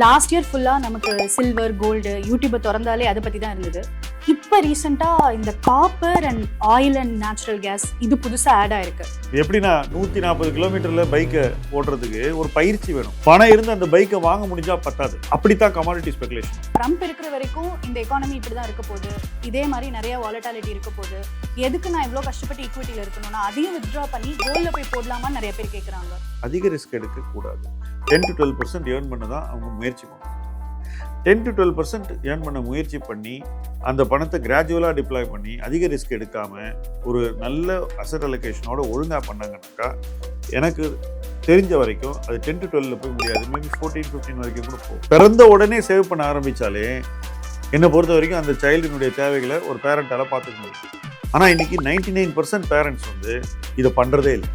Last year ஃபுல்லா நமக்கு silver gold யூடியூபை திறந்தாலே அதை பத்தி தான் இருந்தது. இப்போ ரீசெண்டா இந்த copper and oil and natural gas இது புதுசா ஆட் ஆயிருக்கு. எப்படின்னா 140 கிலோமீட்டர்ல பைக்கை ஓட்டுறதுக்கு ஒரு பயிற்சி வேணும். பணம் இருந்து அந்த பைக்கை வாங்க முடிஞ்சா பத்தாது. அப்படித்தான் கமாடிட்டி ஸ்பெகுலேஷன். ட்ரம்ப் இருக்கிற வரைக்கும் இந்த எக்கானமி இப்படிதான் இருக்க போகுது, இதே மாதிரி நிறைய வாலட்டாலிட்டி இருக்க போகுது, எதுக்கு நான் இவ்வளோ கஷ்டப்பட்டு ஈக்விட்டியில் இருக்கணும்னா அதையும் வித்ட்ரா பண்ணி கோல்ட்ல போய் போடலாமான்னு நிறைய பேர் கேட்குறாங்க. அதிக ரிஸ்க் எடுக்க கூடாது. 10 to 12% ஏர்ன் பண்ண தான் அவங்க முயற்சி பண்ணணும். 10 to 12% ஏர்ன் பண்ண முயற்சி பண்ணி அந்த பணத்தை கிராஜுவலாக டிப்ளாய் பண்ணி அதிக ரிஸ்க் எடுக்காமல் ஒரு நல்ல அசட் அலோகேஷனோட ஒழுங்காக பண்ணாங்கன்னாக்கா எனக்கு தெரிஞ்ச வரைக்கும் அது 10 to 12 போய் முடியாது. மேபி 14, 15 வரைக்கும் கூட போகும். பிறந்த உடனே சேவ் பண்ண ஆரம்பித்தாலே என்னை பொறுத்த வரைக்கும் அந்த சைல்டினுடைய தேவைகளை ஒரு பேரண்டால் பார்த்துக்க முடியும். ஆனால் இன்றைக்கி 99% பேரண்ட்ஸ் வந்து இதை பண்ணுறதே இல்லை.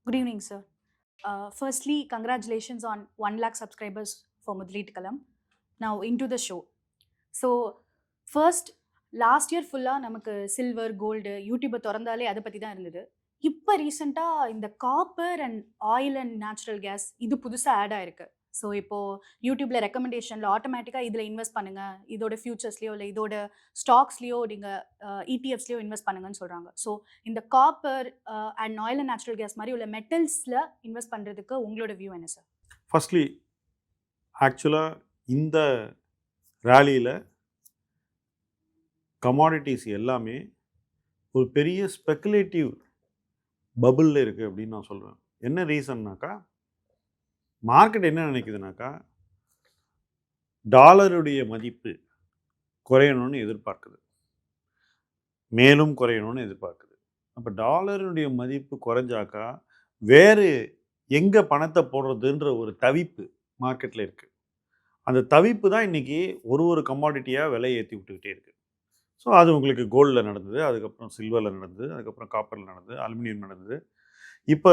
Good evening, sir. Firstly, congratulations on 1 lakh subscribers for Mudleet Kalam. Now into the show. So, first, last year fulla நமக்கு சில்வர் கோல்டு யூடியூபை திறந்தாலே அதை பற்றி தான் இருந்தது. இப்போ ரீசெண்டாக இந்த copper and oil and natural gas இது புதுசாக ஆட் ஆயிருக்கு. ஸோ இப்போது யூடியூப்பில் ரெக்கமெண்டேஷனில் ஆட்டோமேட்டிக்காக இதில் இன்வெஸ்ட் பண்ணுங்கள், இதோட ஃபியூச்சர்ஸ்லையோ இல்லை இதோட ஸ்டாக்ஸ்லையோ நீங்கள் இடிஎஃப்ஸ்லையோ இன்வெஸ்ட் பண்ணுங்கன்னு சொல்கிறாங்க. ஸோ இந்த copper and oil and natural gas மாதிரி உள்ள மெட்டல்ஸில் இன்வெஸ்ட் பண்ணுறதுக்கு உங்களோட வியூ என்ன சார்? ஃபர்ஸ்ட்லி ஆக்சுவலாக இந்த ரேலியில் கமாடிட்டிஸ் எல்லாமே ஒரு பெரிய ஸ்பெக்குலேட்டிவ் பபுளில் இருக்குது அப்படின்னு நான் சொல்கிறேன். என்ன ரீசன்னாக்கா, மார்க்கெட் என்ன நினைக்குதுனாக்கா டாலருடைய மதிப்பு குறையணும்னு எதிர்பார்க்குது, மேலும் குறையணும்னு எதிர்பார்க்குது. அப்போ டாலருடைய மதிப்பு குறைஞ்சாக்கா வேறு எங்கே பணத்தை போடுறதுன்ற ஒரு தவிப்பு மார்க்கெட்டில் இருக்குது. அந்த தவிப்பு தான் இன்றைக்கி ஒரு கமாடிட்டியாக விலை ஏற்றி விட்டுக்கிட்டே இருக்குது. ஸோ அது உங்களுக்கு கோல்டில் நடந்தது, அதுக்கப்புறம் சில்வரில் நடந்தது, அதுக்கப்புறம் காப்பரில் நடந்தது, அலுமினியம் நடந்தது, இப்போ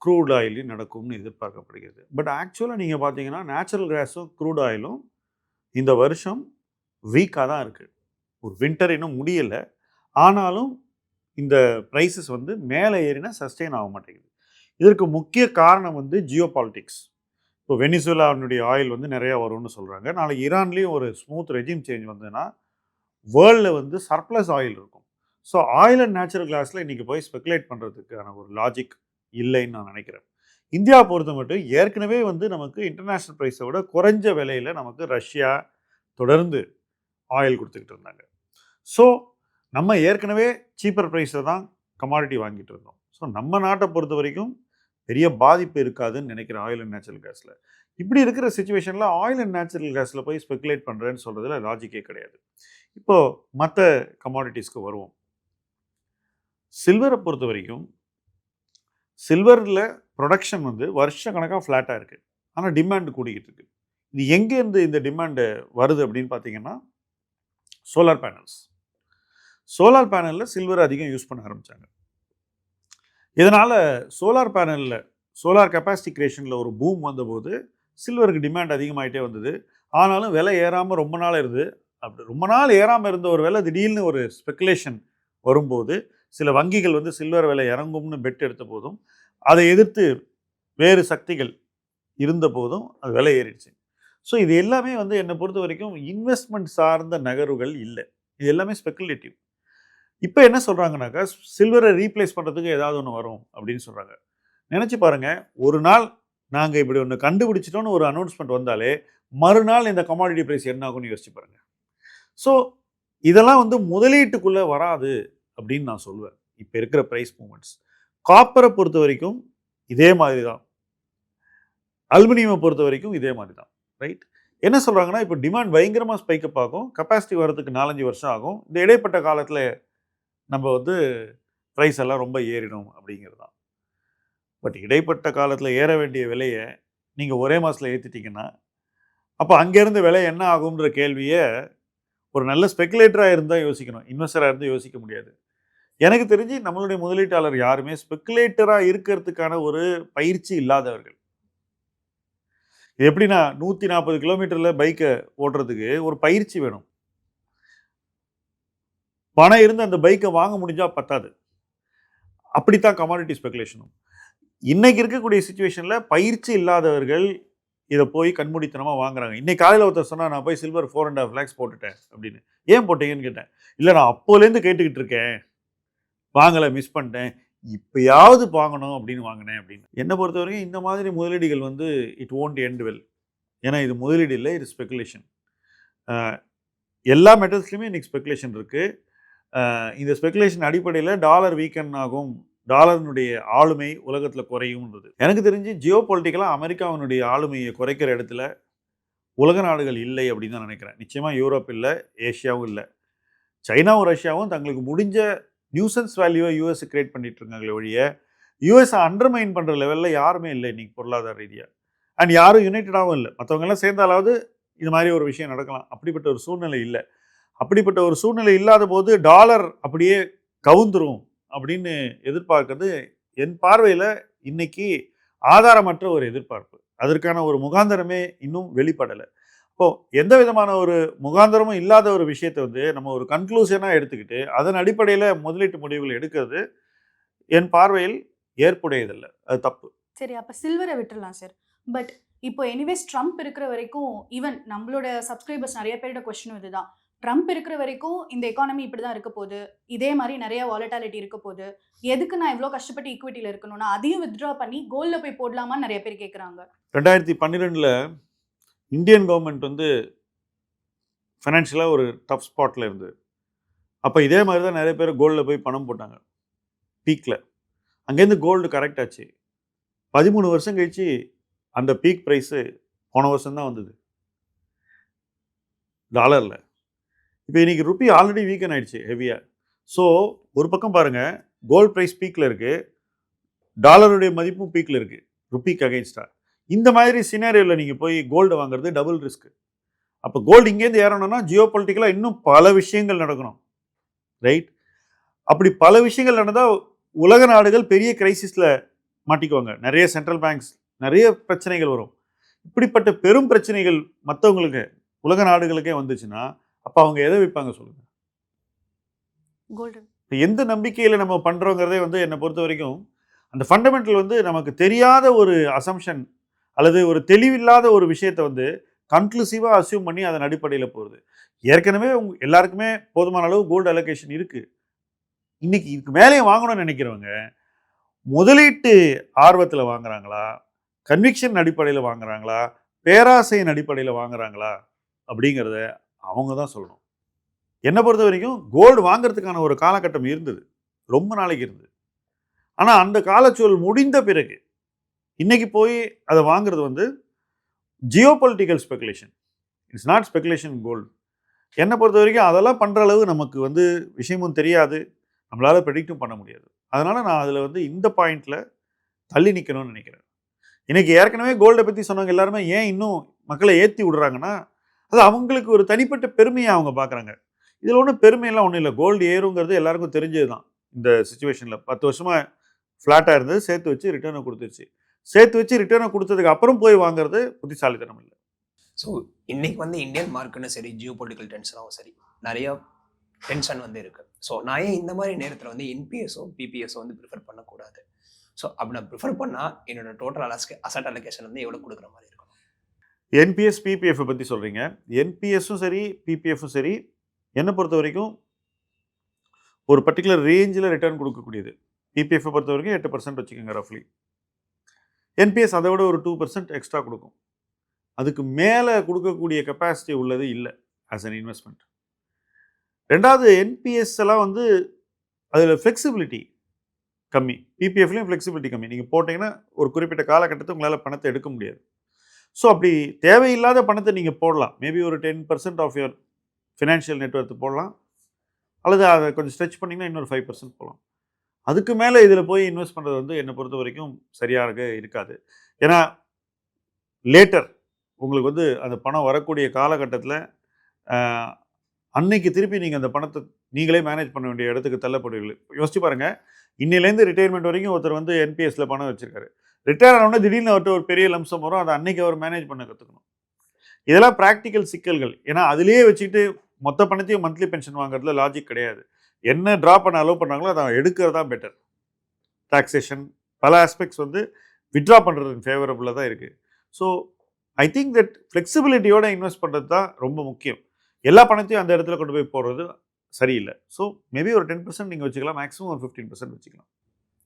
க்ரூட் ஆயிலையும் நடக்கும்னு எதிர்பார்க்கப்படுகிறது. பட் ஆக்சுவலாக நீங்கள் பார்த்தீங்கன்னா நேச்சுரல் கேஸும் க்ரூட் ஆயிலும் இந்த வருஷம் வீக்காக தான் இருக்குது. ஒரு வின்டர் இன்னும் முடியலை, ஆனாலும் இந்த ப்ரைஸஸ் வந்து மேலே ஏறினா சஸ்டெயின் ஆக மாட்டேங்குது. இதற்கு முக்கிய காரணம் வந்து ஜியோ பாலிட்டிக்ஸ். இப்போ வெனிசுலாவுடைய ஆயில் வந்து நிறையா வரும்னு சொல்கிறாங்க. நாளைக்கு ஈரான்லேயும் ஒரு ஸ்மூத் ரெஜிம் சேஞ்ச் வந்ததுன்னா வேர்ல்டில் வந்து சர்ப்ளஸ் ஆயில் இருக்கும். ஸோ ஆயில் அண்ட் நேச்சுரல் கேஸில் இன்றைக்கி போய் ஸ்பெகுலேட் பண்ணுறதுக்கான ஒரு லாஜிக் இல்லைன்னு நான் நினைக்கிறேன். இந்தியா பொறுத்த மட்டும் ஏற்கனவே வந்து நமக்கு இன்டர்நேஷ்னல் ப்ரைஸை விட குறைஞ்ச விலையில் நமக்கு ரஷ்யா தொடர்ந்து ஆயில் கொடுத்துக்கிட்டு இருந்தாங்க. ஸோ நம்ம ஏற்கனவே சீப்பர் ப்ரைஸில் தான் கமாடிட்டி வாங்கிட்டு இருந்தோம். ஸோ நம்ம நாட்டை பொறுத்த வரைக்கும் பெரிய பாதிப்பு இருக்காதுன்னு நினைக்கிறேன் ஆயில் அண்ட் நேச்சுரல் கேஸில். இப்படி இருக்கிற சுச்சுவேஷனில் ஆயில் அண்ட் நேச்சுரல் கேஸில் போய் ஸ்பெகுலேட் பண்ணுறேன்னு சொல்கிறதுல லாஜிக்கே கிடையாது. இப்போது மற்ற கமாடிட்டிஸ்க்கு வருவோம். சில்வரை பொறுத்த வரைக்கும் சில்வரில் ப்ரொடக்ஷன் வந்து வருஷ கணக்காக ஃப்ளாட்டாக இருக்குது, ஆனால் டிமாண்டு கூடிக்கிட்டு இருக்குது. இது எங்கேருந்து இந்த டிமாண்டு வருது அப்படின்னு பார்த்தீங்கன்னா சோலார் பேனல்ஸ். சோலார் பேனலில் சில்வர் அதிகம் யூஸ் பண்ண ஆரம்பித்தாங்க. இதனால் சோலார் பேனலில் சோலார் கெப்பாசிட்டி கிரியேஷனில் ஒரு பூம் வந்தபோது சில்வருக்கு டிமாண்ட் அதிகமாகிட்டே வந்தது. ஆனாலும் விலை ஏறாமல் ரொம்ப நாள் இருந்தது. அப்படி ரொம்ப நாள் ஏறாமல் இருந்த ஒரு விலை திடீர்னு ஒரு ஸ்பெகுலேஷன் வரும்போது சில வங்கிகள் வந்து சில்வர் விலை இறங்கும்னு பெட் எடுத்த போதும் அதை எதிர்த்து வேறு சக்திகள் இருந்த போதும் அது விலை ஏறிடுச்சு. ஸோ இது எல்லாமே வந்து என்னை பொறுத்த வரைக்கும் இன்வெஸ்ட்மெண்ட் சார்ந்த நகர்வுகள் இல்லை, இது எல்லாமே ஸ்பெகுலேட்டிவ். இப்போ என்ன சொல்கிறாங்கனாக்கா சில்வரை ரீப்ளேஸ் பண்ணுறதுக்கு ஏதாவது ஒன்று வரும் அப்படின்னு சொல்கிறாங்க. நினச்சி பாருங்கள், ஒரு நாள் நாங்கள் இப்படி ஒன்று கண்டுபிடிச்சிட்டோன்னு ஒரு அனௌன்ஸ்மெண்ட் வந்தாலே மறுநாள் இந்த கமாடிட்டி ப்ரைஸ் என்ன ஆகும்னு யோசிச்சு பாருங்கள். ஸோ இதெல்லாம் வந்து முதலீட்டுக்குள்ளே வராது அப்படின்னு நான் சொல்லுவேன். இப்போ இருக்கிற ப்ரைஸ் மூமெண்ட்ஸ் காப்பரை பொறுத்த வரைக்கும் இதே மாதிரி தான், அலுமினியமை பொறுத்த வரைக்கும் இதே மாதிரி தான். ரைட், என்ன சொல்கிறாங்கன்னா இப்போ டிமாண்ட் பயங்கரமாக ஸ்பைக்கப் ஆகும், கெப்பாசிட்டி வரதுக்கு 4-5 வருஷம் ஆகும், இந்த இடைப்பட்ட காலத்தில் நம்ம வந்து ப்ரைஸ் எல்லாம் ரொம்ப ஏறிடும் அப்படிங்கிறது தான். பட் இடைப்பட்ட காலத்தில் ஏற வேண்டிய விலையை நீங்கள் ஒரே மாதத்தில் ஏற்றிட்டிங்கன்னா அப்போ அங்கேருந்து விலை என்ன ஆகுன்ற கேள்வியை ஒரு நல்ல ஸ்பெகுலேட்டராக இருந்தால் யோசிக்கணும், இன்வெஸ்டராக இருந்து யோசிக்க முடியாது. எனக்கு தெரிஞ்சு நம்மளுடைய முதலீட்டாளர் யாருமே ஸ்பெகுலேட்டராக இருக்கிறதுக்கான ஒரு பயிற்சி இல்லாதவர்கள். எப்படின்னா 140 கிலோமீட்டரில் பைக்கை ஓட்டுறதுக்கு ஒரு பயிற்சி வேணும். பணம் இருந்து அந்த பைக்கை வாங்க முடிஞ்சால் பத்தாது. அப்படித்தான் கமாடிட்டி ஸ்பெகுலேஷனும். இன்னைக்கு இருக்கக்கூடிய சுச்சுவேஷனில் பயிற்சி இல்லாதவர்கள் இதை போய் கண்மூடித்தனமாக வாங்குறாங்க. இன்னைக்கு காலையில் ஒருத்தர் சொன்னால் நான் போய் சில்வர் 4.5 lakhs போட்டுட்டேன் அப்படின்னு. ஏன் போட்டீங்கன்னு கேட்டேன். இல்லை நான் அப்போலேருந்து கேட்டுக்கிட்டு இருக்கேன், வாங்கலை, மிஸ் பண்ணிட்டேன், இப்போயாவது வாங்கணும் அப்படின்னு வாங்கினேன் அப்படின்னு. என்னை பொறுத்த வரைக்கும் இந்த மாதிரி முதலீடுகள் வந்து இட் ஓன்ட் எண்ட் வெல். ஏன்னா இது முதலீடு இல்லை, இது ஸ்பெகுலேஷன். எல்லா மெட்டல்ஸ்லையுமே இன்றைக்கி ஸ்பெகுலேஷன் இருக்குது. இந்த ஸ்பெகுலேஷன் அடிப்படையில் டாலர் வீக்கன் ஆகும், டாலரினுடைய ஆளுமை உலகத்தில் குறையும்ன்றது. எனக்கு தெரிஞ்சு ஜியோ பொலிட்டிக்கலாக அமெரிக்காவினுடைய ஆளுமையை குறைக்கிற இடத்துல உலக நாடுகள் இல்லை அப்படின்னு தான் நினைக்கிறேன். நிச்சயமாக யூரோப் இல்லை, ஏஷியாவும் இல்லை. சைனாவும் ரஷ்யாவும் தங்களுக்கு முடிஞ்ச நியூசன்ஸ் வேல்யூவை யூஎஸ் கிரியேட் பண்ணிட்டு இருக்காங்களே ஒழிய யூஎஸை அண்டர்மைன் பண்ணுற லெவலில் யாருமே இல்லை இன்றைக்கி பொருளாதார ரீதியாக. அண்ட் யாரும் யுனைட்டடாகவும் இல்லை. மற்றவங்கெல்லாம் சேர்ந்தாலாவது இது மாதிரி ஒரு விஷயம் நடக்கலாம். அப்படிப்பட்ட ஒரு சூழ்நிலை இல்லை. அப்படிப்பட்ட ஒரு சூழ்நிலை இல்லாத போது டாலர் அப்படியே கவுந்துரும் அப்படின்னு எதிர்பார்க்கறது என் பார்வையில் இன்னைக்கு ஆதாரமற்ற ஒரு எதிர்பார்ப்பு. அதற்கான ஒரு முகாந்தரமே இன்னும் வெளிப்படலை. இப்போது எந்த விதமான ஒரு முகாந்தரமும் இல்லாத ஒரு விஷயத்தை வந்து நம்ம ஒரு கன்க்ளூஷனாக எடுத்துக்கிட்டு அதன் அடிப்படையில் முதலீட்டு முடிவுகள் எடுக்கிறது என் பார்வையில் ஏற்புடையதில்லை. அது தப்பு. சரி, அப்போ சில்வரை விட்டுடலாம் சார். பட் இப்போ எனிவேஸ் ட்ரம்ப் இருக்கிற வரைக்கும் ஈவன் நம்மளோட சப்ஸ்கிரைபர்ஸ் நிறைய பேரோட கொஸ்டினும் இதுதான். ட்ரம்ப் இருக்கிற வரைக்கும் இந்த எக்கானமி இப்படி தான் இருக்க போகுது, இதே மாதிரி நிறைய வாலட்டாலிட்டி இருக்க போகுது, எதுக்கு நான் இவ்வளோ கஷ்டப்பட்டு ஈக்விட்டியில் இருக்கணும்னா அதையும் வித்ட்ரா பண்ணி கோல்டில் போய் போடலாமான்னு நிறைய பேர் கேட்குறாங்க. 2012 இந்தியன் கவர்மெண்ட் வந்து ஃபைனான்ஷியலாக ஒரு டஃப் ஸ்பாட்டில் இருந்தது. அப்போ இதே மாதிரி தான் நிறைய பேர் கோல்டில் போய் பணம் போட்டாங்க பீக்கில். அங்கேருந்து கோல்டு கரெக்ட் ஆச்சு. 13 வருஷம் கழிச்சு அந்த பீக் ப்ரைஸு போன வருஷம் தான் வந்தது டாலரில். இப்போ இன்றைக்கி ருப்பி ஆல்ரெடி வீக்கன் ஆகிடுச்சு ஹெவியாக. ஸோ ஒரு பக்கம் பாருங்கள், கோல்டு ப்ரைஸ் பீக்கில் இருக்குது, டாலருடைய மதிப்பும் பீக்கில் இருக்குது ருப்பிக்கு அகெயின்ஸ்டாக. இந்த மாதிரி சினாரியோவில் நீங்கள் போய் கோல்டு வாங்குறது டபுள் ரிஸ்க்கு. அப்போ கோல்டு இங்கேருந்து ஏறணும்னா ஜியோ பொலிட்டிக்கலாக இன்னும் பல விஷயங்கள் நடக்கணும், ரைட்? அப்படி பல விஷயங்கள் நடந்தால் உலக நாடுகள் பெரிய கிரைசிஸில் மாட்டிக்குவாங்க. நிறைய சென்ட்ரல் பேங்க்ஸ், நிறைய பிரச்சனைகள் வரும். இப்படிப்பட்ட பெரும் பிரச்சனைகள் மற்றவங்களுக்கு உலக நாடுகளுக்கே வந்துச்சுன்னா அப்போ அவங்க எதை விற்பாங்க சொல்லுங்கள்? கோல்டு. எந்த நம்பிக்கையில் நம்ம பண்ணுறோங்கிறதே வந்து என்னை பொறுத்த வரைக்கும் அந்த ஃபண்டமெண்டல் வந்து நமக்கு தெரியாத ஒரு அசம்ஷன் அல்லது ஒரு தெளிவில்லாத ஒரு விஷயத்தை வந்து கன்க்ளூசிவாக அசியூம் பண்ணி அதன் அடிப்படையில் போகிறது. ஏற்கனவே எல்லாருக்குமே போதுமான அளவு கோல்டு அலோகேஷன் இருக்குது. இன்னைக்கு இதுக்கு மேலேயும் வாங்கணும்னு நினைக்கிறவங்க முதலீட்டு ஆர்வத்தில் வாங்குறாங்களா, கன்விக்ஷன் அடிப்படையில் வாங்குறாங்களா, பேராசையின் அடிப்படையில் வாங்குறாங்களா அப்படிங்கிறத அவங்க தான் சொல்லணும். என்னை பொறுத்த வரைக்கும் கோல்டு வாங்கிறதுக்கான ஒரு காலகட்டம் இருந்தது, ரொம்ப நாளைக்கு இருந்தது. ஆனால் அந்த காலச்சூழல் முடிந்த பிறகு இன்னைக்கு போய் அதை வாங்குறது வந்து geopolitical speculation, it's not speculation gold. என்னை பொறுத்த வரைக்கும் அதெல்லாம் பண்ணுற அளவு நமக்கு வந்து விஷயமும் தெரியாது, நம்மளால் ப்ரெடிக்டும் பண்ண முடியாது. அதனால் நான் அதில் வந்து இந்த பாயிண்டில் தள்ளி நிற்கணும்னு நினைக்கிறேன். இன்றைக்கி ஏற்கனவே கோல்டை பற்றி சொன்னவங்க எல்லாருமே ஏன் இன்னும் மக்களை ஏற்றி விடுறாங்கன்னா அது அவங்களுக்கு ஒரு தனிப்பட்ட பெருமையை அவங்க பார்க்குறாங்க. இதில் ஒன்றும் பெருமையெல்லாம் ஒன்றும் இல்லை. கோல்டு ஏறுங்கிறது எல்லாருக்கும் தெரிஞ்சது தான். இந்த சுச்சுவேஷனில் 10 வருஷமாக ஃப்ளாட்டாக இருந்தது, சேர்த்து வச்சு ரிட்டர்னை கொடுத்துருச்சு. சேர்த்து வச்சு ரிட்டர்னை கொடுத்ததுக்கு அப்புறம் போய் வாங்குறது புத்திசாலித்தனம் இல்லை. ஸோ இன்னைக்கு வந்து இந்தியன் மார்க்குன்னு சரி, ஜியோ பொலிட்டிக்கல் டென்ஷனாகவும் சரி, நிறையா டென்ஷன் வந்து இருக்குது. ஸோ நான் ஏன் இந்த மாதிரி நேரத்தில் வந்து என்பிஎஸோ பிபிஎஸோ வந்து ப்ரிஃபர் பண்ணக்கூடாது? ஸோ அப்படி நான் ப்ரிஃபர் பண்ணால் என்னோட டோட்டல் அசட் அலோகேஷன் வந்து எவ்வளோ கொடுக்குற மாதிரி இருக்கும்? என்பிஎஸ் பிபிஎஃப் பற்றி சொல்கிறீங்க. என்பிஎஸும் சரி பிபிஎஃப்பும் சரி என்னை பொறுத்த வரைக்கும் ஒரு பர்டிகுலர் ரேஞ்சில் ரிட்டர்ன் கொடுக்கக்கூடியது. பிபிஎஃப்பை பொறுத்த வரைக்கும் 8% வச்சுக்கோங்க ரஃப்லி. என்பிஎஸ் அதை விட ஒரு 2% எக்ஸ்ட்ரா கொடுக்கும். அதுக்கு மேலே கொடுக்கக்கூடிய கெப்பாசிட்டி உள்ளது இல்லை ஆஸ் அன் இன்வெஸ்ட்மெண்ட். ரெண்டாவது என்பிஎஸ் எல்லாம் வந்து அதில் ஃப்ளெக்சிபிலிட்டி கம்மி, பிபிஎஃப்லேயும் ஃப்ளெக்சிபிலிட்டி கம்மி. நீங்கள் போட்டிங்கன்னா ஒரு குறிப்பிட்ட காலகட்டத்தை உங்களால் பணத்தை எடுக்க முடியாது. ஸோ அப்படி தேவையில்லாத பணத்தை நீங்கள் போடலாம். மேபி ஒரு 10% ஆஃப் யுவர் ஃபினான்ஷியல் நெட்வொர்க் போடலாம், அல்லது அதை கொஞ்சம் ஸ்ட்ரெச் பண்ணிங்கன்னா இன்னொரு 5% போகலாம். அதுக்கு மேலே இதில் போய் இன்வெஸ்ட் பண்ணுறது வந்து என்னை பொறுத்த வரைக்கும் சரியாக இருக்காது. ஏன்னா லேட்டர் உங்களுக்கு வந்து அந்த பணம் வரக்கூடிய காலகட்டத்தில் அன்னைக்கு திருப்பி நீங்கள் அந்த பணத்தை நீங்களே மேனேஜ் பண்ண வேண்டிய இடத்துக்கு தள்ளப்படுவீர்கள். யோசிச்சு பாருங்கள், இன்னிலேருந்து ரிட்டையர்மெண்ட் வரைக்கும் ஒருத்தர் வந்து என்பிஎஸ்சில் பணம் வச்சுருக்காரு. ரிட்டையர் ஆனவுடனே திடீர்னு அவர்கிட்ட ஒரு பெரிய லம்சம் வரும், அதை அன்னைக்கு அவர் மேனேஜ் பண்ண கற்றுக்கணும். இதெல்லாம் ப்ராக்டிக்கல் சிக்கல்கள். ஏன்னா அதிலேயே வச்சுக்கிட்டு மொத்த பணத்தையும் மந்த்லி பென்ஷன் வாங்குறதுல லாஜிக் கிடையாது. என்ன ட்ரா பண்ண அலோவ் பண்ணாங்களோ அதை எடுக்கிறது தான் பெட்டர். டாக்ஸேஷன் பல ஆஸ்பெக்ட்ஸ் வந்து வித்ட்ரா பண்ணுறது ஃபேவரபுளாக தான் இருக்குது. ஸோ ஐ திங்க் தட் ஃப்ளெக்சிபிலிட்டியோட இன்வெஸ்ட் பண்ணுறது தான் ரொம்ப முக்கியம். எல்லா பணத்தையும் அந்த இடத்துல கொண்டு போய் போடுறது சரியில்லை. ஸோ மேபி ஒரு 10% நீங்கள் வச்சுக்கலாம், மேக்ஸிமம் ஒரு 15% வச்சுக்கலாம்.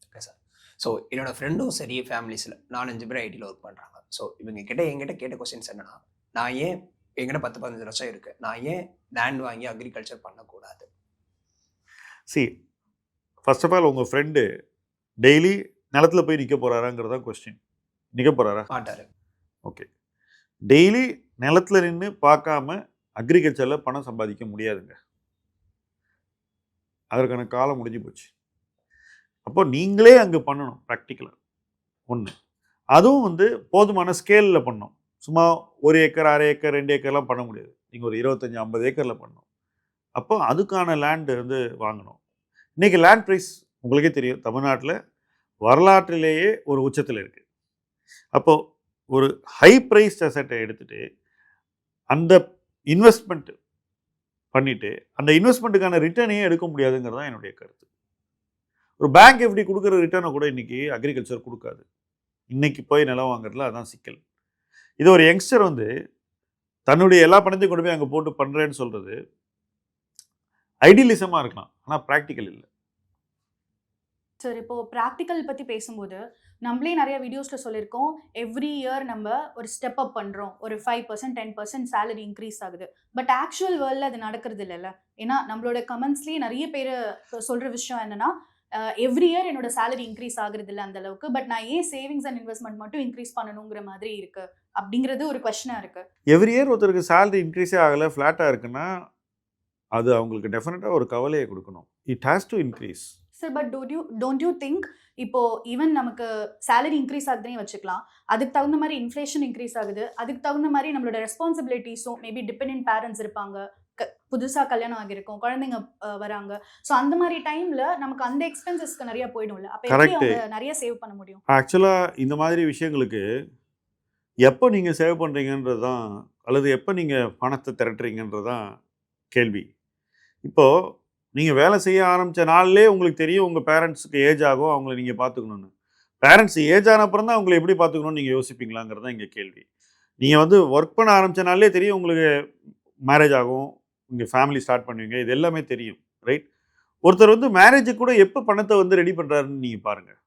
Okay sir. ஸோ என்னோட ஃப்ரெண்டும் சரி, ஃபேமிலிஸில் 4-5 பேர் ஐடியில் ஒர்க் பண்ணுறாங்க. ஸோ இவங்க கிட்ட என்கிட்ட கேட்ட கொஸ்டின்ஸ் என்னன்னா, நான் ஏன் என்கிட்ட 10-15 லட்சம் இருக்குது, நான் ஏன் லேண்ட் வாங்கி அக்ரிகல்ச்சர் பண்ணக்கூடாது? சி ஃபர்ஸ்ட் ஆஃப் ஆல் உங்கள் ஃப்ரெண்டு டெய்லி நிலத்தில் போய் நிற்க போகிறாராங்கிறது தான் கொஸ்டின். நிற்க போகிறாரா? மாட்டார். ஓகே. டெய்லி நிலத்தில் நின்று பார்க்காம அக்ரிகல்ச்சரில் பணம் சம்பாதிக்க முடியாதுங்க. அதற்கான காலம் முடிஞ்சு போச்சு. அப்போ நீங்களே அங்கே பண்ணணும் ப்ராக்டிக்கலாக. ஒன்று, அதுவும் வந்து போதுமான ஸ்கேலில் பண்ணணும். சும்மா 1 ஏக்கர் 1/2 ஏக்கர் 2 ஏக்கர்லாம் பண்ண முடியாது. நீங்கள் ஒரு 25-50 ஏக்கரில் பண்ணணும். அப்போ அதுக்கான லேண்டு வந்து வாங்கணும். இன்றைக்கி லேண்ட் ப்ரைஸ் உங்களுக்கே தெரியும், தமிழ்நாட்டில் வரலாற்றிலேயே ஒரு உச்சத்தில் இருக்குது. அப்போது ஒரு ஹை ப்ரைஸ் அசட்டை எடுத்துகிட்டு அந்த இன்வெஸ்ட்மெண்ட் பண்ணிவிட்டு அந்த இன்வெஸ்ட்மெண்ட்டுக்கான ரிட்டர்னையே எடுக்க முடியாதுங்கிறது தான் என்னுடைய கருத்து. ஒரு பேங்க் எப்படி கொடுக்குற ரிட்டர்னை கூட இன்றைக்கி அக்ரிகல்ச்சர் கொடுக்காது. இன்றைக்கி போய் நிலம் வாங்குறதுல அதான் சிக்கல். இது ஒரு யங்ஸ்டர் வந்து தன்னுடைய எல்லா பணத்தையும் கொண்டு போய் அங்கே போட்டு பண்ணுறேன்னு சொல்கிறது ஐடியலிசமாக இருக்கலாம், ஆனால் ப்ராக்டிக்கல் இல்லை. சார் இப்போது ப்ராக்டிக்கல் பற்றி பேசும்போது நம்மளே நிறைய வீடியோஸில் சொல்லியிருக்கோம், எவ்ரி இயர் நம்ம ஒரு ஸ்டெப் அப் பண்ணுறோம், ஒரு 5% 10% சேலரி இன்க்ரீஸ் ஆகுது. பட் ஆக்சுவல் வேர்ல்டில் அது நடக்கிறது இல்லைல்ல. ஏன்னா நம்மளோட கமெண்ட்ஸ்லேயே நிறைய பேர் சொல்கிற விஷயம் என்னென்னா, எவ்ரி இயர் என்னோட சேலரி இன்க்ரீஸ் ஆகுறது இல்லை அந்த அளவுக்கு, பட் நான் ஏன் சேவிங்ஸ் அண்ட் இன்வெஸ்ட்மெண்ட் மட்டும் இன்க்ரீஸ் பண்ணணுங்கிற மாதிரி இருக்குது அப்படிங்கிறது ஒரு கொஸ்டினாக இருக்குது. எவ்ரி இயர் ஒருத்தருக்கு சேலரி இன்க்ரீஸே ஆகலை, ஃப்ளாட்டாக இருக்குன்னா அது அவங்களுக்கு டெஃபினட்டாக ஒரு கவலையை கொடுக்கணும். It has to increase. Sir but don't you think இப்போது ஈவன் நமக்கு சேலரி இன்க்ரீஸ் ஆகுதுன்னே வச்சுக்கலாம், அதுக்கு தகுந்த மாதிரி இன்ஃப்ளேஷன் இன்க்ரீஸ் ஆகுது, அதுக்கு தகுந்த மாதிரி நம்மளோட ரெஸ்பான்சிபிலிட்டிஸும் மேபி டிபெண்டன்ட் பேரண்ட்ஸ் இருப்பாங்க, புதுசாக கல்யாணம் ஆகியிருக்கும், குழந்தைங்க வராங்க. ஸோ அந்த மாதிரி டைமில் நமக்கு அந்த எக்ஸ்பென்சஸ்க்கு நிறைய போயிடும்ல. அப்போ எப்படி அவங்க நிறைய சேவ் பண்ண முடியும்? ஆக்சுவலாக இந்த மாதிரி விஷயங்களுக்கு எப்போ நீங்கள் சேவ் பண்ணுறீங்கன்றது தான், அல்லது எப்போ நீங்கள் பணத்தை திரட்டுறீங்கன்றது தான் கேள்வி. இப்போது நீங்கள் வேலை செய்ய ஆரம்பித்த நாள்லேயே உங்களுக்கு தெரியும் உங்கள் பேரண்ட்ஸுக்கு ஏஜ் ஆகும், அவங்கள நீங்கள் பார்த்துக்கணுன்னு. பேரண்ட்ஸ் ஏஜ் ஆன அப்புறம் தான் அவங்களை எப்படி பார்த்துக்கணும்னு நீங்கள் யோசிப்பீங்களாங்கிறது தான் இங்கே கேள்வி. நீங்கள் வந்து ஒர்க் பண்ண ஆரம்பித்த நாள்லேயே தெரியும் உங்களுக்கு மேரேஜ் ஆகும், உங்கள் ஃபேமிலி ஸ்டார்ட் பண்ணுவீங்க, இது எல்லாமே தெரியும், ரைட்? ஒருத்தர் வந்து மேரேஜுக்கு கூட எப்போ பணத்தை வந்து ரெடி பண்ணுறாருன்னு நீங்கள் பாருங்கள்.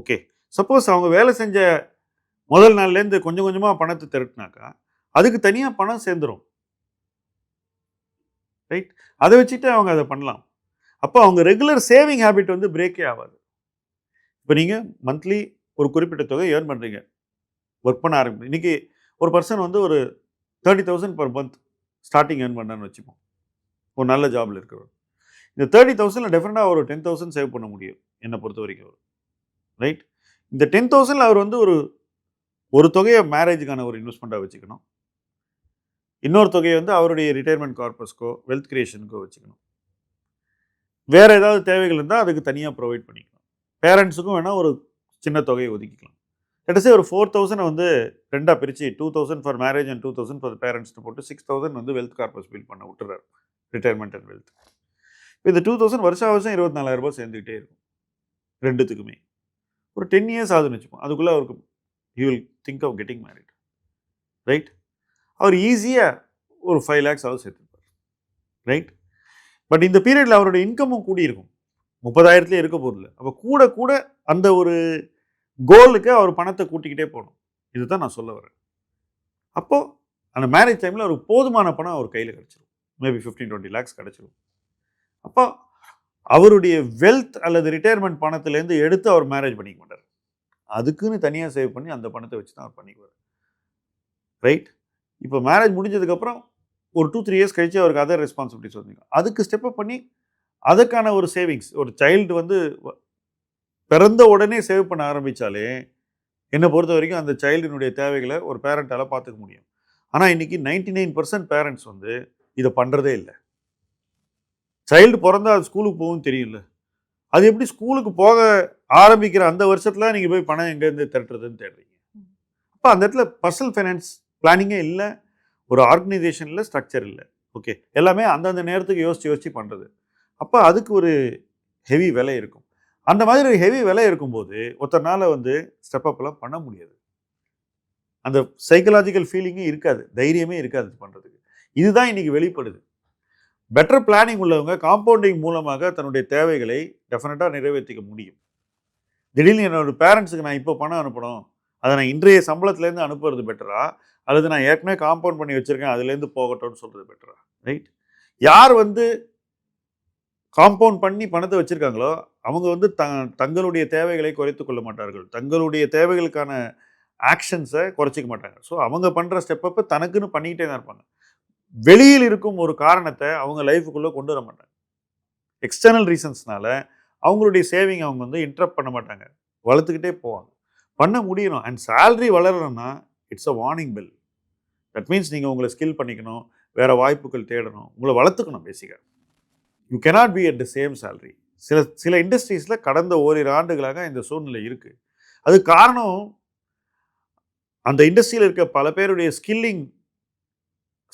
ஓகே, சப்போஸ் அவங்க வேலை செஞ்ச முதல் நாள்லேருந்து கொஞ்சம் கொஞ்சமாக பணத்தை திரட்டினாக்கா அதுக்கு தனியாக பணம் சேர்ந்துடும், ரைட்? அதை வச்சுட்டு அவங்க அதை பண்ணலாம். அப்போ அவங்க ரெகுலர் சேவிங் ஹேபிட் வந்து பிரேக்கே ஆகாது. இப்போ நீங்கள் மந்த்லி ஒரு குறிப்பிட்ட தொகை ஏர்ன் பண்ணுறீங்க, ஒர்க் பண்ண ஆரம்பிங்க. இன்றைக்கி ஒரு பர்சன் வந்து ஒரு 30,000 பர் மந்த் ஸ்டார்டிங் ஏர்ன் பண்ணான்னு வச்சுப்போம், ஒரு நல்ல ஜாபில் இருக்கிறவர். இந்த 30,000 டெஃபினட்டாக ஒரு 10,000 சேவ் பண்ண முடியும் என்னை பொறுத்த வரைக்கும், ரைட்? இந்த 10,000 அவர் வந்து ஒரு தொகையை மேரேஜுக்கான ஒரு இன்வெஸ்ட்மெண்ட்டாக வச்சுக்கணும், இன்னொரு தொகையை வந்து அவருடைய ரிட்டையர்மெண்ட் கார்பஸ்க்கோ வெல்த் கிரியேஷனுக்கோ வச்சுக்கணும். வேறு ஏதாவது தேவைகள் இருந்தால் அதுக்கு தனியாக ப்ரொவைட் பண்ணிக்கணும். பேரண்ட்ஸுக்கும் வேணால் ஒரு சின்ன தொகையை ஒதுக்கிக்கலாம். கிட்டத்தட்ட ஒரு 4,000 வந்து ரெண்டாக பிரித்து 2,000 ஃபார் மேரேஜ் அண்ட் 2,000 ஃபார் பேரண்ட்ஸ்னு போட்டு 6,000 வந்து வெல்த் கார்பஸ் பில் பண்ண விட்டுறாரு, ரிட்டையர்மெண்ட் அண்ட் வெல்த். இப்போ இந்த 2,000 வருஷம் 24,000 ரூபாய் சேர்ந்துக்கிட்டே இருக்கும் ரெண்டுத்துக்குமே. ஒரு 10 இயர்ஸ் ஆகுதுன்னு வச்சுப்போம், அதுக்குள்ளே அவருக்கு he will think of getting married, right? அவர் ஈஸியாக ஒரு 5 lakhs சேர்த்துருப்பார், ரைட்? பட் இந்த பீரியடில் அவருடைய இன்கமும் கூடியிருக்கும், 30,000 இருக்க போதில்லை. அப்போ கூட கூட அந்த ஒரு கோலுக்கு அவர் பணத்தை கூட்டிக்கிட்டே போகணும். இதுதான் நான் சொல்ல வரேன். அப்போது அந்த மேரேஜ் டைமில் அவருக்கு போதுமான பணம் அவர் கையில் கிடச்சிரும், மேபி 15-20 lakhs கிடச்சிரும். அப்போ அவருடைய வெல்த் அல்லது ரிட்டையர்மெண்ட் பணத்துலேருந்து எடுத்து அவர் மேரேஜ் பண்ணிக்க மாட்டார், அதுக்குன்னு தனியாக சேவ் பண்ணி அந்த பணத்தை வச்சு தான் அவர் பண்ணிக்குவார், ரைட்? இப்போ மேரேஜ் முடிஞ்சதுக்கப்புறம் ஒரு 2-3 இயர்ஸ் கழிச்சு அவருக்கு அதர் ரெஸ்பான்சிபிலிட்டிஸ் வந்துங்க, அதுக்கு ஸ்டெப்அப் பண்ணி அதுக்கான ஒரு சேவிங்ஸ். ஒரு சைல்டு வந்து பிறந்த உடனே சேவ் பண்ண ஆரம்பித்தாலே என்னை பொறுத்த வரைக்கும் அந்த சைல்டினுடைய தேவைகளை ஒரு பேரண்ட்டால் பார்த்துக்க முடியும். ஆனால் இன்றைக்கி 99% பேரண்ட்ஸ் வந்து இதை பண்ணுறதே இல்லை. சைல்டு பிறந்தா அது ஸ்கூலுக்கு போகும் தெரியும்ல, அது எப்படி ஸ்கூலுக்கு போக ஆரம்பிக்கிற அந்த வருஷத்தில் நீங்கள் போய் பணம் எங்கேருந்து திரட்டுறதுன்னு தேடுறீங்க. அப்போ அந்த இடத்துல பர்சனல் ஃபைனான்ஸ் பிளானிங்கே இல்லை, ஒரு ஆர்கனைசேஷனில் ஸ்ட்ரக்சர் இல்லை. ஓகே, எல்லாமே அந்தந்த நேரத்துக்கு யோசித்து பண்ணுறது. அப்போ அதுக்கு ஒரு ஹெவி விலை இருக்கும். அந்த மாதிரி ஒரு ஹெவி விலை இருக்கும்போது ஒருத்தர்னால வந்து ஸ்டெப் அப்லாம் பண்ண முடியாது. அந்த சைக்கலாஜிக்கல் ஃபீலிங்கே இருக்காது, தைரியமே இருக்காது பண்ணுறதுக்கு. இதுதான் இன்னைக்கு வெளிப்படுது. பெட்டர் பிளானிங் உள்ளவங்க காம்பவுண்டிங் மூலமாக தன்னுடைய தேவைகளை டெஃபினட்டாக நிறைவேற்றிக்க முடியும். திடீர்னு என்னோட பேரண்ட்ஸுக்கு நான் இப்போ பணம் அனுப்பணும், அதை நான் இன்றைய சம்பளத்துலேருந்து அனுப்புறது பெட்டரா, அல்லது நான் ஏற்கனவே காம்பவுண்ட் பண்ணி வச்சுருக்கேன் அதுலேருந்து போகட்டும்னு சொல்கிறது பெட்டரா? ரைட். யார் வந்து காம்பவுண்ட் பண்ணி பணத்தை வச்சுருக்காங்களோ அவங்க வந்து தங்களுடைய தேவைகளை குறைத்து கொள்ள மாட்டார்கள், தங்களுடைய தேவைகளுக்கான ஆக்ஷன்ஸை குறைச்சிக்க மாட்டாங்க. ஸோ அவங்க பண்ணுற ஸ்டெப் அப்போ தனக்குன்னு பண்ணிக்கிட்டே தான் இருப்பாங்க. வெளியில் இருக்கும் ஒரு காரணத்தை அவங்க லைஃபுக்குள்ளே கொண்டு வர மாட்டாங்க. எக்ஸ்டர்னல் ரீசன்ஸ்னால அவங்களுடைய சேவிங் அவங்க வந்து இன்டரப்ட் பண்ண மாட்டாங்க, வளர்த்துக்கிட்டே போவாங்க. பண்ண முடியணும். அண்ட் சேலரி வளரணும்னா it's a warning bell. That means நீங்கள் உங்களை ஸ்கில் பண்ணிக்கணும், வேறு வாய்ப்புகள் தேடணும், உங்களை வளர்த்துக்கணும். பேசிக்காக you cannot be at the same salary. சில இண்டஸ்ட்ரீஸில் கடந்த ஓரிரு ஆண்டுகளாக இந்த சூழ்நிலை இருக்குது. அது காரணம் அந்த இண்டஸ்ட்ரியில் இருக்க பல பேருடைய ஸ்கில்லிங்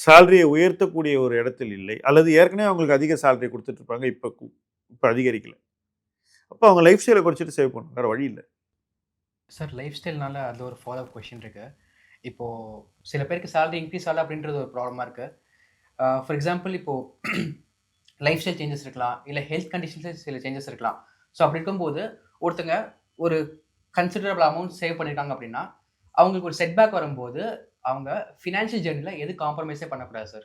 சேலரியை உயர்த்தக்கூடிய ஒரு இடத்தில் இல்லை, அல்லது ஏற்கனவே அவங்களுக்கு அதிக சேலரி கொடுத்துட்ருப்பாங்க, இப்போ அதிகரிக்கலை. அப்போ அவங்க லைஃப் ஸ்டைலை குறைச்சிட்டு சேவ் பண்ணணும், வேறு வழி இல்லை. சார் லைஃப் ஸ்டைல்னால அதில் ஒரு ஃபாலோ அப் கொஷின் இருக்குது. இப்போது சில பேருக்கு சேலரி இன்க்ரீஸ் ஆகல அப்படின்றது ஒரு ப்ராப்ளமாக இருக்குது. ஃபார் எக்ஸாம்பிள் இப்போது லைஃப் ஸ்டைல் சேஞ்சஸ் இருக்கலாம், இல்லை ஹெல்த் கண்டிஷன்ஸில் சில சேஞ்சஸ் இருக்கலாம். ஸோ அப்படி இருக்கும்போது ஒருத்தங்க ஒரு கன்சிடரபிள் அமௌண்ட் சேவ் பண்ணியிருக்காங்க அப்படின்னா அவங்களுக்கு ஒரு செட்பேக் வரும்போது அவங்க ஃபினான்ஷியல் ஜேர்னியில் எது காம்ப்ரமைஸே பண்ணக்கூடாது சார்?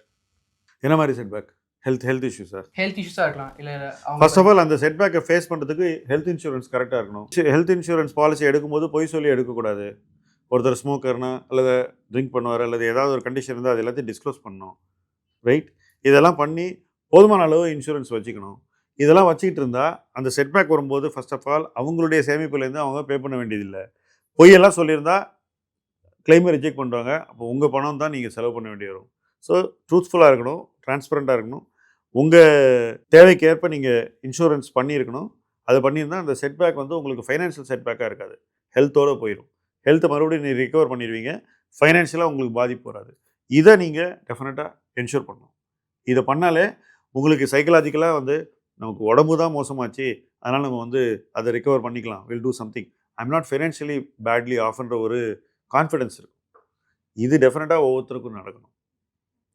என்ன மாதிரி setback? Health issues sir. Health இஷ்யூஸாக இருக்கலாம், இல்லை ஃபர்ஸ்ட் ஆஃப் ஆல் அந்த செட்பேக்கை ஃபேஸ் பண்ணுறதுக்கு ஹெல்த் இன்சூரன்ஸ் கரெக்டாக இருக்கணும். ஹெல்த் இன்சூரன்ஸ் பாலிசி எடுக்கும்போது பொய் சொல்லி எடுக்கக்கூடாது. ஒருத்தர் ஸ்மோக்கர்னா அல்லது ட்ரிங்க் பண்ணுவார் அல்லது ஏதாவது ஒரு கண்டிஷன் இருந்தால் அது எல்லாத்தையும் டிஸ்க்ளோஸ் பண்ணணும். ரைட். இதெல்லாம் பண்ணி போதுமான அளவு இன்சூரன்ஸ் வச்சுக்கணும். இதெல்லாம் வச்சுக்கிட்டு இருந்தால் அந்த செட்பேக் வரும்போது ஃபர்ஸ்ட் ஆஃப் ஆல் அவங்களுடைய சேமிப்புலேருந்து அவங்க பே பண்ண வேண்டியதில்லை. பொய்யெல்லாம் சொல்லியிருந்தால் கிளைமை ரிஜெக்ட் பண்ணுவாங்க. அப்போ உங்கள் பணம் தான் நீங்கள் செலவு பண்ண வேண்டி வரும். ஸோ ட்ரூத்ஃபுல்லாக இருக்கணும், டிரான்ஸ்பரண்ட்டாக இருக்கணும். உங்கள் தேவைக்கு ஏற்ப நீங்கள் இன்சூரன்ஸ் பண்ணியிருக்கணும். அதை பண்ணியிருந்தால் அந்த செட்பேக் வந்து உங்களுக்கு ஃபைனான்ஷியல் செட்பேக்காக இருக்காது, ஹெல்த்தோடு போயிடும். ஹெல்த்தை மறுபடியும் நீங்கள் ரிகவர் பண்ணிடுவீங்க, ஃபைனான்ஷியலாக உங்களுக்கு பாதிப்பு வராது. இதை நீங்கள் டெஃபினட்டாக என்ஷூர் பண்ணணும். இதை பண்ணாலே உங்களுக்கு சைக்கலாஜிக்கலாக வந்து நமக்கு உடம்பு தான் மோசமாச்சு, அதனால் நம்ம வந்து அதை ரிகவர் பண்ணிக்கலாம், will do something, I'm not financially badly ஆஃப்ன்ற ஒரு கான்ஃபிடென்ஸ் இருக்கும். இது டெஃபினட்டாக ஒவ்வொருத்தருக்கும் நடக்கணும்.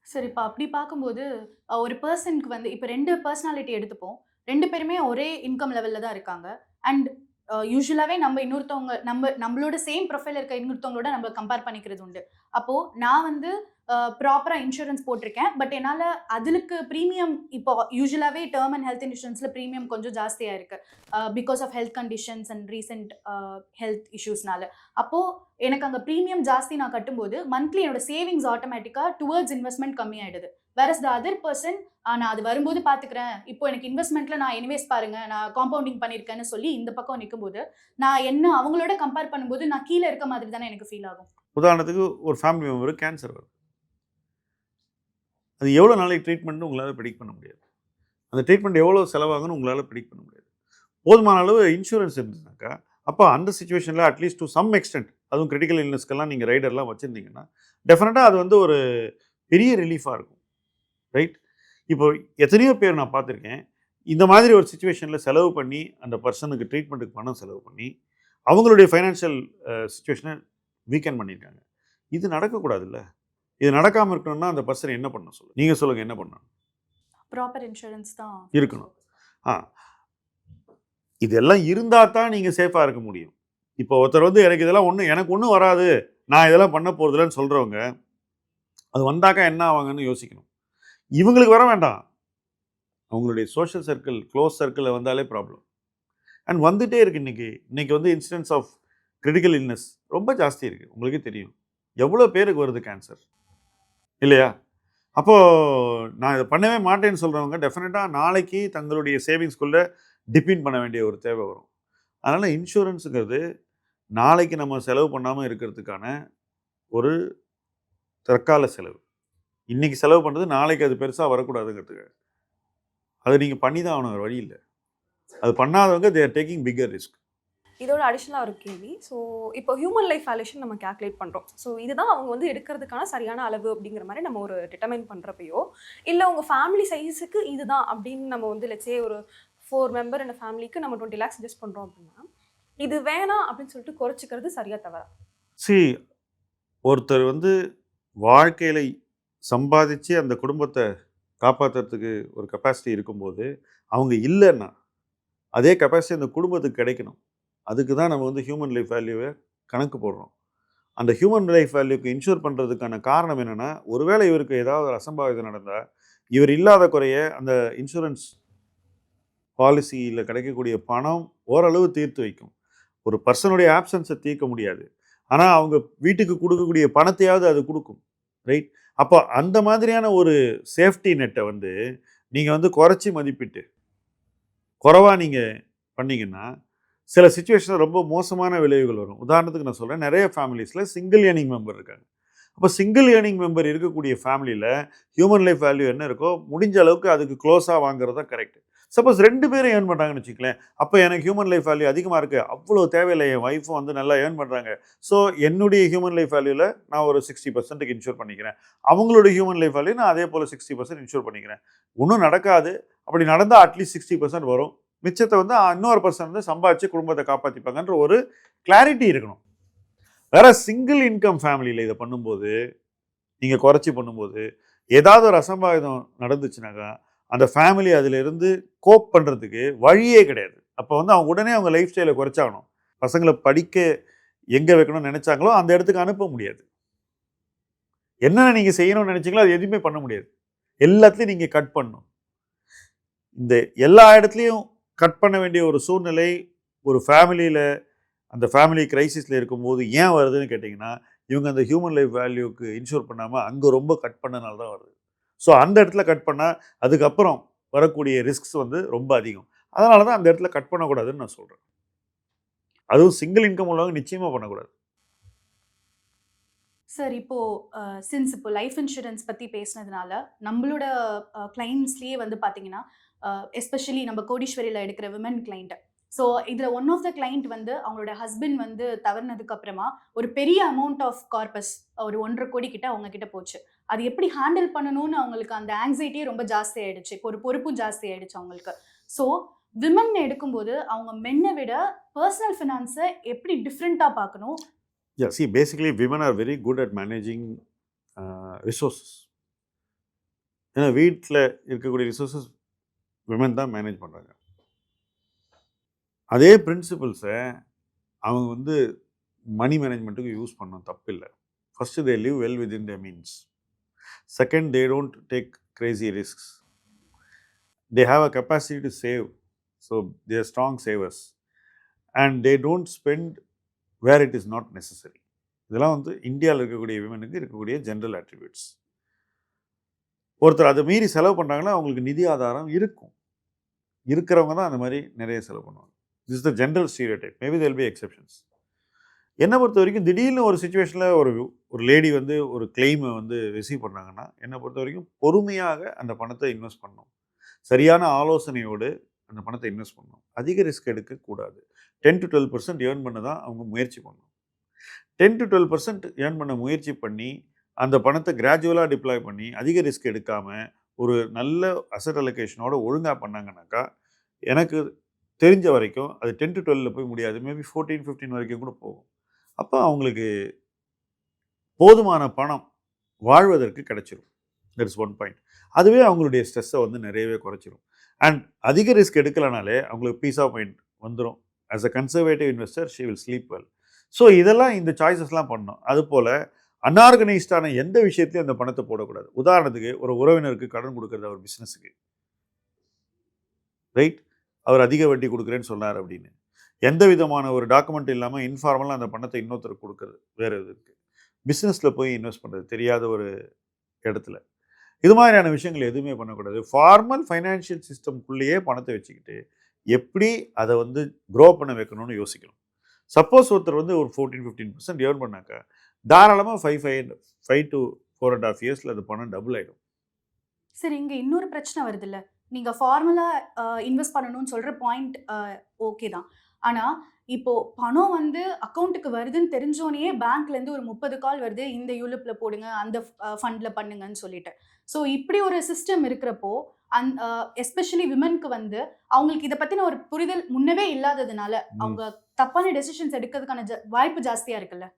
சார் இப்போ அப்படி பார்க்கும்போது ஒரு பர்சனுக்கு வந்து இப்போ 2 பர்சனாலிட்டி எடுத்துப்போம். 2 பேருமே ஒரே இன்கம் லெவலில் தான் இருக்காங்க. அண்ட் யூசுவலாகவே நம்ம இன்னொருத்தவங்க நம்மளோட சேம் ப்ரொஃபைல் இருக்க இன்னொருத்தவங்களோட நம்ம கம்பேர் பண்ணிக்கிறது உண்டு. அப்போது நான் வந்து ப்ராப்பராக இன்சூரன்ஸ் போட்டிருக்கேன், பட் என்னால் அதுக்கு ப்ரீமியம் இப்போ யூசுவலாகவே டேர்ம் அண்ட் ஹெல்த் இன்சூரன்ஸில் ப்ரீமியம் கொஞ்சம் ஜாஸ்தியாக இருக்குது because of health conditions and recent health இஷ்யூஸ்னால. அப்போது எனக்கு அங்கே ப்ரீமியம் ஜாஸ்தி நான் கட்டும்போது மந்த்லி என்னோட சேவிங்ஸ் ஆட்டோமேட்டிக்காக டுவர்ட்ஸ் இன்வெஸ்ட்மெண்ட் கம்மியாயிடுது. வேறஸ் த அதர் பர்சன் நான் அது வரும்போது பார்த்துக்கிறேன், இப்போ எனக்கு இன்வெஸ்ட்மெண்ட்டில் நான் இன்வெஸ்ட் பாருங்கள், நான் காம்பவுண்டிங் பண்ணியிருக்கேன்னு சொல்லி இந்த பக்கம் நிற்கும்போது நான் என்ன அவங்களோட கம்பேர் பண்ணும்போது நான் கீழே இருக்க மாதிரி தானே எனக்கு ஃபீல் ஆகும். உதாரணத்துக்கு ஒரு ஃபேமிலி மெம்பருக்கு கேன்சர் வருது. அது எவ்வளோ நாளைக்கு ட்ரீட்மெண்ட்னு உங்களால் ப்ரெடிக்ட் பண்ண முடியாது. அந்த ட்ரீட்மெண்ட் எவ்வளோ செலவாகுன்னு உங்களால் ப்ரெடிக்ட் பண்ண முடியாது. போதுமான அளவு இன்சூரன்ஸ் இருந்துச்சுனாக்கா அப்போ அந்த சுச்சுவேஷனில் அட்லீஸ்ட் டு சம் எக்ஸ்டென்ட், அதுவும் கிரிட்டிக்கல் இல்னஸ்க்கெல்லாம் நீங்கள் ரைடர்லாம் வச்சுருந்தீங்கன்னா டெஃபினட்டாக அது வந்து ஒரு பெரிய ரிலீஃபாக இருக்கும். ரைட். இப்போ எத்தனையோ பேர் நான் பார்த்துருக்கேன், இந்த மாதிரி ஒரு சுச்சுவேஷனில் செலவு பண்ணி அந்த பர்சனுக்கு ட்ரீட்மெண்ட்டுக்கு பணம் செலவு பண்ணி அவங்களுடைய ஃபைனான்ஷியல் சுச்சுவேஷனை வீக்கெண்ட் பண்ணியிருக்காங்க. இது நடக்கக்கூடாதுல்ல. இது நடக்காமல் இருக்கணும்னா அந்த பர்சன் என்ன பண்ண சொல்லுங்கள், நீங்கள் சொல்லுங்கள் என்ன பண்ணணும்? ப்ராப்பர் இன்சூரன்ஸ் தான் இருக்கணும். இதெல்லாம் இருந்தால் தான் நீங்கள் சேஃபாக இருக்க முடியும். இப்போ ஒருத்தர் வந்து எனக்கு ஒன்றும் வராது, நான் இதெல்லாம் பண்ண போகிறதில்லன்னு சொல்கிறவங்க அது வந்தாக்கா என்ன ஆவாங்கன்னு யோசிக்கணும். இவங்களுக்கு வர வேண்டாம், அவங்களுடைய சோஷியல் சர்க்கிள், க்ளோஸ் சர்க்கிளில் வந்தாலே ப்ராப்ளம். அண்ட் வந்துகிட்டே இருக்குது. இன்றைக்கி வந்து இன்சிடென்ட்ஸ் ஆஃப் கிரிட்டிக்கல் இல்னஸ் ரொம்ப ஜாஸ்தி இருக்குது. உங்களுக்கே தெரியும் எவ்வளோ பேருக்கு வருது கேன்சர் இல்லையா? அப்போது நான் இதை பண்ணவே மாட்டேன்னு சொல்கிறவங்க டெஃபினட்டாக நாளைக்கு தங்களுடைய சேவிங்ஸ்குள்ளே டிபெண்ட் பண்ண வேண்டிய ஒரு தேவை வரும். அதனால் இன்சூரன்ஸுங்கிறது நாளைக்கு நம்ம செலவு பண்ணாமல் இருக்கிறதுக்கான ஒரு தற்கால செலவு. இன்றைக்கி செலவு பண்ணுறது நாளைக்கு அது பெருசாக வரக்கூடாதுங்கிறதுக்கு அதை நீங்கள் பண்ணி தான் ஆகணும், வழி இல்லை. அது பண்ணாதவங்க they are taking bigger risk. இதோட அடிஷ்னலாக ஒரு கேள்வி. ஸோ இப்போ ஹியூமன் லைஃப் வேல்யூஷன் நம்ம கால்குலேட் பண்ணுறோம். ஸோ இதுதான் அவங்க வந்து எடுக்கிறதுக்கான சரியான அளவு அப்படிங்கிற மாதிரி நம்ம ஒரு டிட்டர்மைன் பண்ணுறப்பையோ, இல்லை உங்கள் ஃபேமிலி சைஸுக்கு இதுதான் அப்படின்னு நம்ம வந்து லெட்ஸே ஒரு 4 மெம்பர் இந்த ஃபேமிலிக்கு நம்ம 20 lakhs சஜஸ்ட் பண்ணுறோம் அப்படின்னா, இது வேணாம் அப்படின்னு சொல்லிட்டு குறைச்சிக்கிறது சரியா தவறா? ஒருத்தர் வந்து வாழ்க்கையில் சம்பாதிச்சு அந்த குடும்பத்தை காப்பாற்றுறதுக்கு ஒரு கெப்பாசிட்டி இருக்கும்போது அவங்க இல்லைன்னா அதே கெப்பாசிட்டி அந்த குடும்பத்துக்கு கிடைக்கணும். அதுக்கு தான் நம்ம வந்து ஹியூமன் லைஃப் வேல்யூவை கணக்கு போடுறோம். அந்த ஹியூமன் லைஃப் வேல்யூக்கு இன்ஷூர் பண்ணுறதுக்கான காரணம் என்னென்னா, ஒருவேளை இவருக்கு ஏதாவது ஒரு அசம்பாவிதம் நடந்தால் இவர் இல்லாத குறைய அந்த இன்சூரன்ஸ் பாலிசியில் கிடைக்கக்கூடிய பணம் ஓரளவு தீர்த்து வைக்கும். ஒரு பர்சனுடைய ஆப்சன்ஸை தீர்க்க முடியாது, ஆனால் அவங்க வீட்டுக்கு கொடுக்கக்கூடிய பணத்தையாவது அது கொடுக்கும். ரைட்? அப்போ அந்த மாதிரியான ஒரு சேஃப்டி நெட்டை வந்து நீங்கள் வந்து குறைச்சி மதிப்பிட்டு குறைவாக நீங்கள் பண்ணிங்கன்னா சில சுச்சுவேஷனில் ரொம்ப மோசமான விளைவுகள் வரும். உதாரணத்துக்கு நான் சொல்கிறேன், நிறைய ஃபேமிலிஸில் சிங்கிள் ஏர்னிங் மெம்பர் இருக்காங்க. அப்போ சிங்கிள் ஏர்னிங் மெம்பர் இருக்கக்கூடிய ஃபேமிலியில் ஹியூமன் லைஃப் வேல்யூ என்ன இருக்கோ முடிஞ்ச அளவுக்கு அதுக்கு க்ளோஸாக வாங்குறது தான் கரெக்ட். சப்போஸ் 2 பேரும் ஏர்ன் பண்ணுறாங்கன்னு வச்சுக்கலேன், அப்போ எனக்கு ஹியூமன் லைஃப் வேல்யூ அதிகமாக இருக்குது, அவ்வளோ தேவையில்லை, என் ஒய்ஃபும் வந்து நல்லா ஏர்ன் பண்ணுறாங்க, ஸோ என்னுடைய ஹியூமன் லைஃப் வேல்யூவில் நான் ஒரு 60% இன்ஷூர் பண்ணிக்கிறேன், அவங்களோட ஹியூமன் லைஃப் வேல்யூ நான் அதே போல் 60% இன்ஷூர் பண்ணிக்கிறேன். ஒன்றும் நடக்காது. அப்படி நடந்தால் அட்லீஸ்ட் 60% வரும், மிச்சத்தை வந்து இன்னொரு பர்சன் வந்து சம்பாதிச்சு குடும்பத்தை காப்பாற்றிப்பாங்கன்ற ஒரு கிளாரிட்டி இருக்கணும். வேற சிங்கிள் இன்கம் ஃபேமிலியில் இதை பண்ணும்போது, நீங்கள் குறைச்சி பண்ணும்போது ஏதாவது ஒரு அசம்பாவிதம் நடந்துச்சுனாக்கா அந்த ஃபேமிலி அதிலிருந்து கோப் பண்ணுறதுக்கு வழியே கிடையாது. அப்போ வந்து அவங்க உடனே அவங்க லைஃப் ஸ்டைலை குறைச்சாகணும். பசங்களை படிக்க எங்கே வைக்கணும்னு நினச்சாங்களோ அந்த இடத்துக்கு அனுப்ப முடியாது. என்னென்ன நீங்கள் செய்யணும்னு நினச்சிங்களோ அது எதுவுமே பண்ண முடியாது. எல்லாத்துலேயும் நீங்கள் கட் பண்ணணும். இந்த எல்லா இடத்துலையும் கட் பண்ண வேண்டிய ஒரு சூழ்நிலை ஒரு ஃபேமிலியில் அந்த ஃபேமிலி கிரைசிஸில் இருக்கும்போது ஏன் வருதுன்னு கேட்டிங்கன்னா, இவங்க அந்த ஹியூமன் லைஃப் வேல்யூக்கு இன்ஷூர் பண்ணாமல் அங்கே ரொம்ப கட் பண்ணனால தான் வருது. ஸோ அந்த இடத்துல கட் பண்ணால் அதுக்கப்புறம் வரக்கூடிய ரிஸ்க்ஸ் வந்து ரொம்ப அதிகம். அதனால தான் அந்த இடத்துல கட் பண்ணக்கூடாதுன்னு நான் சொல்கிறேன். அதுவும் சிங்கிள் இன்கம் உள்ளவங்க நிச்சயமாக பண்ணக்கூடாது. சார், இப்போது சின்ஸ் இப்போ லைஃப் இன்சூரன்ஸ் பற்றி பேசினதுனால நம்மளோட கிளைண்ட்ஸ்லேயே வந்து பார்த்தீங்கன்னா, எஸ்பெஷலி நம்ம கோடீஸ்வரியில் எடுக்கிற விமன் கிளைண்ட். ஸோ இதில் ஒன் ஆஃப் த கிளைண்ட் வந்து அவங்களோட ஹஸ்பண்ட் வந்து தவறினதுக்கு அப்புறமா ஒரு பெரிய அமௌண்ட் ஆஃப் கார்பஸ் ஒரு 1.5 கோடி கிட்ட அவங்க கிட்ட போச்சு. அது எப்படி ஹேண்டில் பண்ணணும்னு அவங்களுக்கு அந்த ஆங்ஸைட்டியே ரொம்ப ஜாஸ்தி ஆயிடுச்சு. இப்போ ஒரு பொறுப்பும் ஜாஸ்தி ஆயிடுச்சு அவங்களுக்கு. ஸோ விமன் எடுக்கும்போது அவங்க மென்னை விட பர்சனல் ஃபினான்ஸை எப்படி டிஃப்ரெண்ட்டாக பார்க்கணும்? Basically women are very good at managing resources. ஏன்னா வீட்டில் இருக்கக்கூடிய ரிசோர்ஸஸ் விமன் தான் மேனேஜ் பண்ணுறாங்க. அதே பிரின்சிபல்ஸை அவங்க வந்து மணி மேனேஜ்மெண்ட்டுக்கு யூஸ் பண்ணணும், தப்பில்லை. First they live well with in the means. Second, they don't take crazy risks. They have a capacity to save. So they are strong savers. And they don't spend where it is not necessary. இதெல்லாம் வந்து இந்தியாவில் இருக்கக்கூடிய விமனுக்கு இருக்கக்கூடிய general attributes. ஒருத்தர் அதை மீறி செலவு பண்ணுறாங்கன்னா அவங்களுக்கு நிதி ஆதாரம் இருக்கும். இருக்கிறவங்க தான் அந்த மாதிரி நிறைய செலவு பண்ணுவாங்க. This is the general stereotype. Maybe there will be exceptions. என்னை பொறுத்த வரைக்கும் திடீர்னு ஒரு சுச்சுவேஷனில் ஒரு லேடி வந்து ஒரு கிளைமை வந்து ரிசீவ் பண்ணாங்கன்னா என்னை பொறுத்த வரைக்கும் பொறுமையாக அந்த பணத்தை இன்வெஸ்ட் பண்ணணும். சரியான ஆலோசனையோடு அந்த பணத்தை இன்வெஸ்ட் பண்ணணும். அதிக ரிஸ்க் எடுக்கக்கூடாது. 10 to 12% ஏர்ன் பண்ண தான் அவங்க முயற்சி பண்ணணும். 10 to 12% ஏர்ன் பண்ண முயற்சி பண்ணி அந்த பணத்தை கிராஜுவலாக டிப்ளாய் பண்ணி அதிக ரிஸ்க் எடுக்காமல் ஒரு நல்ல அசட் அலோகேஷனோட ஒழுங்காக பண்ணாங்கனாக்கா எனக்கு தெரிஞ்ச வரைக்கும் அது 10 to 12 போய் முடியாது. மேபி 14, 15 வரைக்கும் கூட போகும். அப்போ அவங்களுக்கு போதுமான பணம் வாழ்வதற்கு கிடைச்சிரும். That is one point. அதுவே அவங்களுடைய ஸ்ட்ரெஸ்ஸை வந்து நிறையவே குறைச்சிரும். அண்ட் அதிக ரிஸ்க் எடுக்கலனாலே அவங்களுக்கு பீஸ் ஆஃப் மைண்ட் வந்துடும். As a conservative investor she will sleep well. So இதெல்லாம் இந்த சாய்ஸஸ்லாம் பண்ணணும். அதுபோல் அன்ஆர்கனைஸ்டான எந்த விஷயத்தையும் அந்த பணத்தை போடக்கூடாது. உதாரணத்துக்கு ஒரு உறவினருக்கு கடன் கொடுக்குறது அவர் பிஸ்னஸுக்கு, ரைட், அவர் அதிக வட்டி கொடுக்குறேன்னு சொன்னார் அப்படின்னு எந்த விதமான ஒரு டாக்குமெண்ட் இல்லாமல் இன்ஃபார்மலாக அந்த பணத்தை இன்னொருத்தருக்கு கொடுக்குறது வேறு எதுக்கு. பிஸ்னஸில் போய் இன்வெஸ்ட் பண்ணுறது தெரியாத ஒரு இடத்துல இது மாதிரியான விஷயங்கள் எதுவுமே பண்ணக்கூடாது. ஃபார்மல் ஃபைனான்ஷியல் சிஸ்டம்குள்ளேயே பணத்தை வச்சுக்கிட்டு எப்படி அதை வந்து க்ரோ பண்ண வைக்கணும்னு யோசிக்கணும். சப்போஸ் ஒருத்தர் வந்து ஒரு 14-15% ஏர்ன் பண்ணாக்கா தாராளமாக 5 to 4.5 இயர்ஸில் அது பணம் டபுள் ஆகிடும். சரி, இங்கே இன்னொரு பிரச்சனை வருது இல்லை, நீங்கள் ஃபார்மலாக இன்வெஸ்ட் பண்ணணும்னு சொல்கிற பாயிண்ட் ஓகே தான். ஆனால் இப்போ பணம் வந்து அக்கௌண்ட்டுக்கு வருதுன்னு தெரிஞ்சோனே பேங்க்லேருந்து ஒரு 30 கால் வருது, இந்த யூலிப்பில் போடுங்க, அந்த ஃபண்டில் பண்ணுங்கன்னு சொல்லிட்டு. ஸோ இப்படி ஒரு சிஸ்டம் இருக்கிறப்போ எஸ்பெஷலி விமனுக்கு வந்து அவங்களுக்கு இதை பற்றின ஒரு புரிதல் முன்னவே இல்லாததுனால அவங்க தப்பான டெசிஷன்ஸ் எடுக்கிறதுக்கான வாய்ப்பு ஜாஸ்தியாக இருக்குல்ல.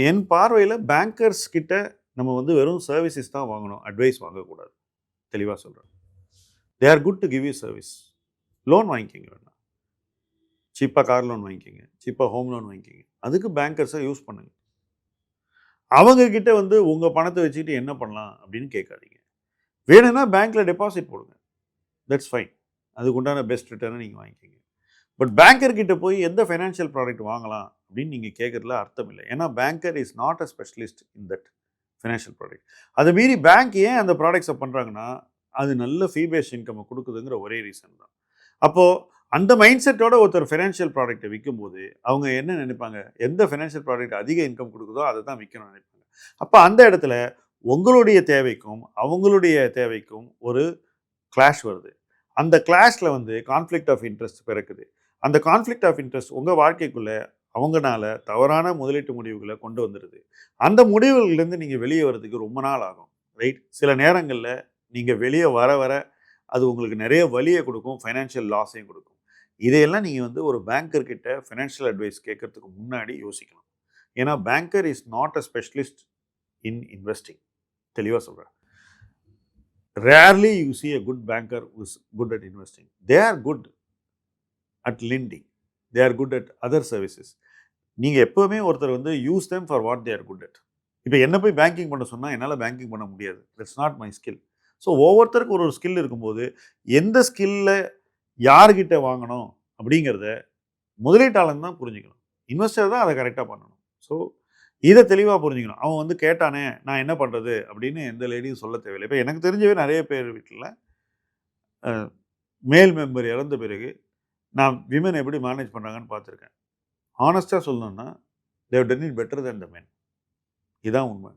என் பார்வையில் பேங்கர்ஸ் கிட்ட நம்ம வந்து வெறும் சர்வீசஸ் தான் வாங்கணும், அட்வைஸ் வாங்கக்கூடாது. தெளிவாக சொல்கிறேன். They are good to give you service. Loan வாங்கிக்கிங்க, வேணாம் சீப்பாக கார் லோன் வாங்கிக்கிங்க, சீப்பாக ஹோம் லோன் வாங்கிக்கிங்க, அதுக்கு பேங்கர்ஸை யூஸ் பண்ணுங்க. அவங்கக்கிட்ட வந்து உங்கள் பணத்தை வச்சுக்கிட்டு என்ன பண்ணலாம் அப்படின்னு கேட்காதீங்க. வேணும்னா பேங்க்கில் டெபாசிட் போடுங்க, தட்ஸ் ஃபைன், அதுக்கு உண்டான பெஸ்ட் ரிட்டர்னை நீங்கள் வாங்கிக்கிங்க. பட் பேங்கர்கிட்ட போய் எந்த ஃபைனான்ஷியல் ப்ராடக்ட் வாங்கலாம் அப்படின்னு நீங்கள் கேட்குறதுல அர்த்தம் இல்லை. ஏன்னா banker is not a specialist in that financial product. அதை மீறி பேங்க் ஏன் அந்த ப்ராடக்ட்ஸை பண்ணுறாங்கன்னா அது நல்ல ஃபீ பேஸ்ட் இன்கம்மை கொடுக்குதுங்கிற ஒரே ரீசன் தான். அப்போது அந்த மைண்ட் செட்டோட ஒருத்தர் ஃபைனான்ஷியல் ப்ராடக்ட்டை விற்கும்போது அவங்க என்ன நினைப்பாங்க, எந்த ஃபைனான்ஷியல் ப்ராடக்ட் அதிக இன்கம் கொடுக்குதோ அதை தான் விற்கணும்னு நினைப்பாங்க. அப்போ அந்த இடத்துல உங்களுடைய தேவைக்கும் அவங்களுடைய தேவைக்கும் ஒரு கிளாஷ் வருது. அந்த கிளாஷில் வந்து கான்ஃப்ளிக்ட் ஆஃப் இன்ட்ரெஸ்ட் பிறக்குது. அந்த கான்ஃப்ளிக்ட் ஆஃப் இன்ட்ரெஸ்ட் உங்கள் வாழ்க்கைக்குள்ளே அவங்கனால தவறான முதலீட்டு முடிவுகளை கொண்டு வந்துடுது. அந்த முடிவுகள்லேருந்து நீங்கள் வெளியே வர்றதுக்கு ரொம்ப நாள் ஆகும், ரைட்? சில நேரங்களில் நீங்கள் வெளியே வர வர அது உங்களுக்கு நிறைய வலியை கொடுக்கும், ஃபைனான்ஷியல் லாஸையும் கொடுக்கும். இதையெல்லாம் நீங்கள் வந்து ஒரு பேங்கர்கிட்ட ஃபைனான்ஷியல் அட்வைஸ் கேட்கறதுக்கு முன்னாடி யோசிக்கணும். ஏன்னா banker is not a specialist in investing. தெளிவாக சொல்கிறேன். Rarely you see a good banker who is good at investing. They are good at lending. They are good at other services. நீங்கள் எப்போவுமே ஒருத்தர் வந்து use them for what they are good at. இப்போ என்ன போய் banking பண்ண சொன்னால் என்னால் பேங்கிங் பண்ண முடியாது, that's not my skill. So ஒவ்வொருத்தருக்கு ஒரு ஸ்கில் இருக்கும்போது எந்த ஸ்கில்லை யார்கிட்ட வாங்கணும் அப்படிங்கிறத முதலீட்டாளன் தான் புரிஞ்சுக்கணும், இன்வெஸ்டர் தான் அதை கரெக்டாக பண்ணணும். ஸோ இதை தெளிவாக புரிஞ்சுக்கணும். அவன் வந்து கேட்டானே நான் என்ன பண்ணுறது அப்படின்னு எந்த லேடியும் சொல்ல தேவையில்லை. இப்போ எனக்கு தெரிஞ்சவே நிறைய பேர் வீட்டில் மேல் மெம்பர் இறந்த பிறகு நான் விமன் எப்படி மேனேஜ் பண்ணுறாங்கன்னு பார்த்துருக்கேன். ஆனஸ்டாக சொல்லணும்னா they've done it better than the men. இதுதான் உண்மை,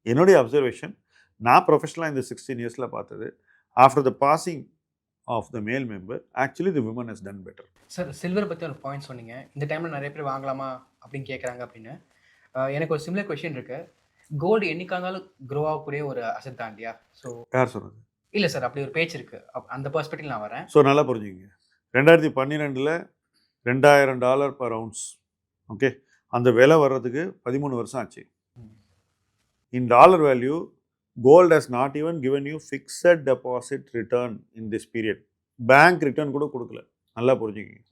என்னுடைய அப்சர்வேஷன். நான் ப்ரொஃபஷனலாக இந்த 16 இயர்ஸில் பார்த்தது. After the passing of the male member actually the women has done better. Sir, silver பற்றி ஒரு பாயிண்ட் சொன்னீங்க, இந்த டைமில் நிறைய பேர் வாங்கலாமா அப்படின்னு கேட்குறாங்க அப்படின்னு. எனக்கு ஒரு சிமிலர் கொஷின் இருக்குது. கோல்டு என்னைக்காஇருந்தாலும் க்ரோ ஆகக்கூடிய ஒரு அசெட் தான் இல்லையா? ஸோ யார் சொன்னது? இல்லை சார், அப்படி ஒரு பேச்சு இருக்குது, அந்த பெர்ஸ்பெக்டிவ் நான் வரேன். ஸோ நல்லா புரிஞ்சுக்கங்க. 2012 $2000 per ounce, ஓகே, அந்த விலை வர்றதுக்கு 13 வருஷம் ஆச்சு. In dollar value gold has not even given you fixed deposit return in this period. Bank return கூட கொடுக்கல. நல்லா புரிஞ்சுக்கங்க.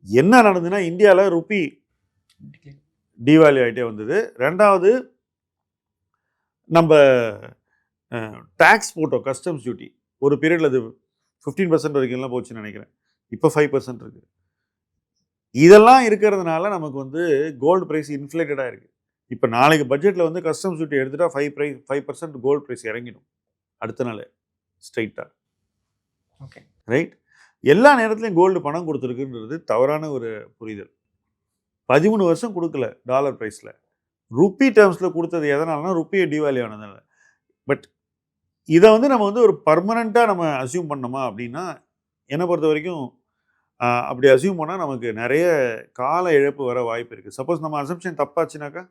என்ன நடந்ததுன்னா இந்தியாவில் ருப்பி டிவேல்யூ ஆகிட்டே வந்தது. ரெண்டாவது நம்ம டேக்ஸ் போட்டோம், கஸ்டம்ஸ் டியூட்டி. ஒரு பீரியடில் அது 15% வரைக்கும்லாம் போச்சுன்னு நினைக்கிறேன். இப்போ 5% இருக்குது. இதெல்லாம் இருக்கிறதுனால நமக்கு வந்து கோல்டு ப்ரைஸ் இன்ஃப்ளேட்டடாக இருக்குது. இப்போ நாளைக்கு பட்ஜெட்டில் வந்து கஸ்டம்ஸ் டியூட்டி எடுத்துகிட்டா 5% கோல்டு ப்ரைஸ் இறங்கிடும் அடுத்த நாள் ஸ்ட்ரைட்டாக. Okay, right? எல்லா நேரத்துலையும் கோல்டு பணம் கொடுத்துருக்குன்றது தவறான ஒரு புரிதல். 13 வருஷம் கொடுக்கல டாலர் ப்ரைஸில். ருப்பி டேர்ம்ஸில் கொடுத்தது எதனாலனா ருப்பியை டிவேல்யூ ஆனதுனால. பட் இதை வந்து நம்ம வந்து ஒரு பர்மனெண்ட்டாக நம்ம அசியூம் பண்ணோமா அப்படின்னா என்னை பொறுத்த வரைக்கும் அப்படி அசியூம் பண்ணால் நமக்கு நிறைய கால இழப்பு வர வாய்ப்பு இருக்குது. சப்போஸ் நம்ம அசம்ஷன் தப்பாச்சுனாக்கா,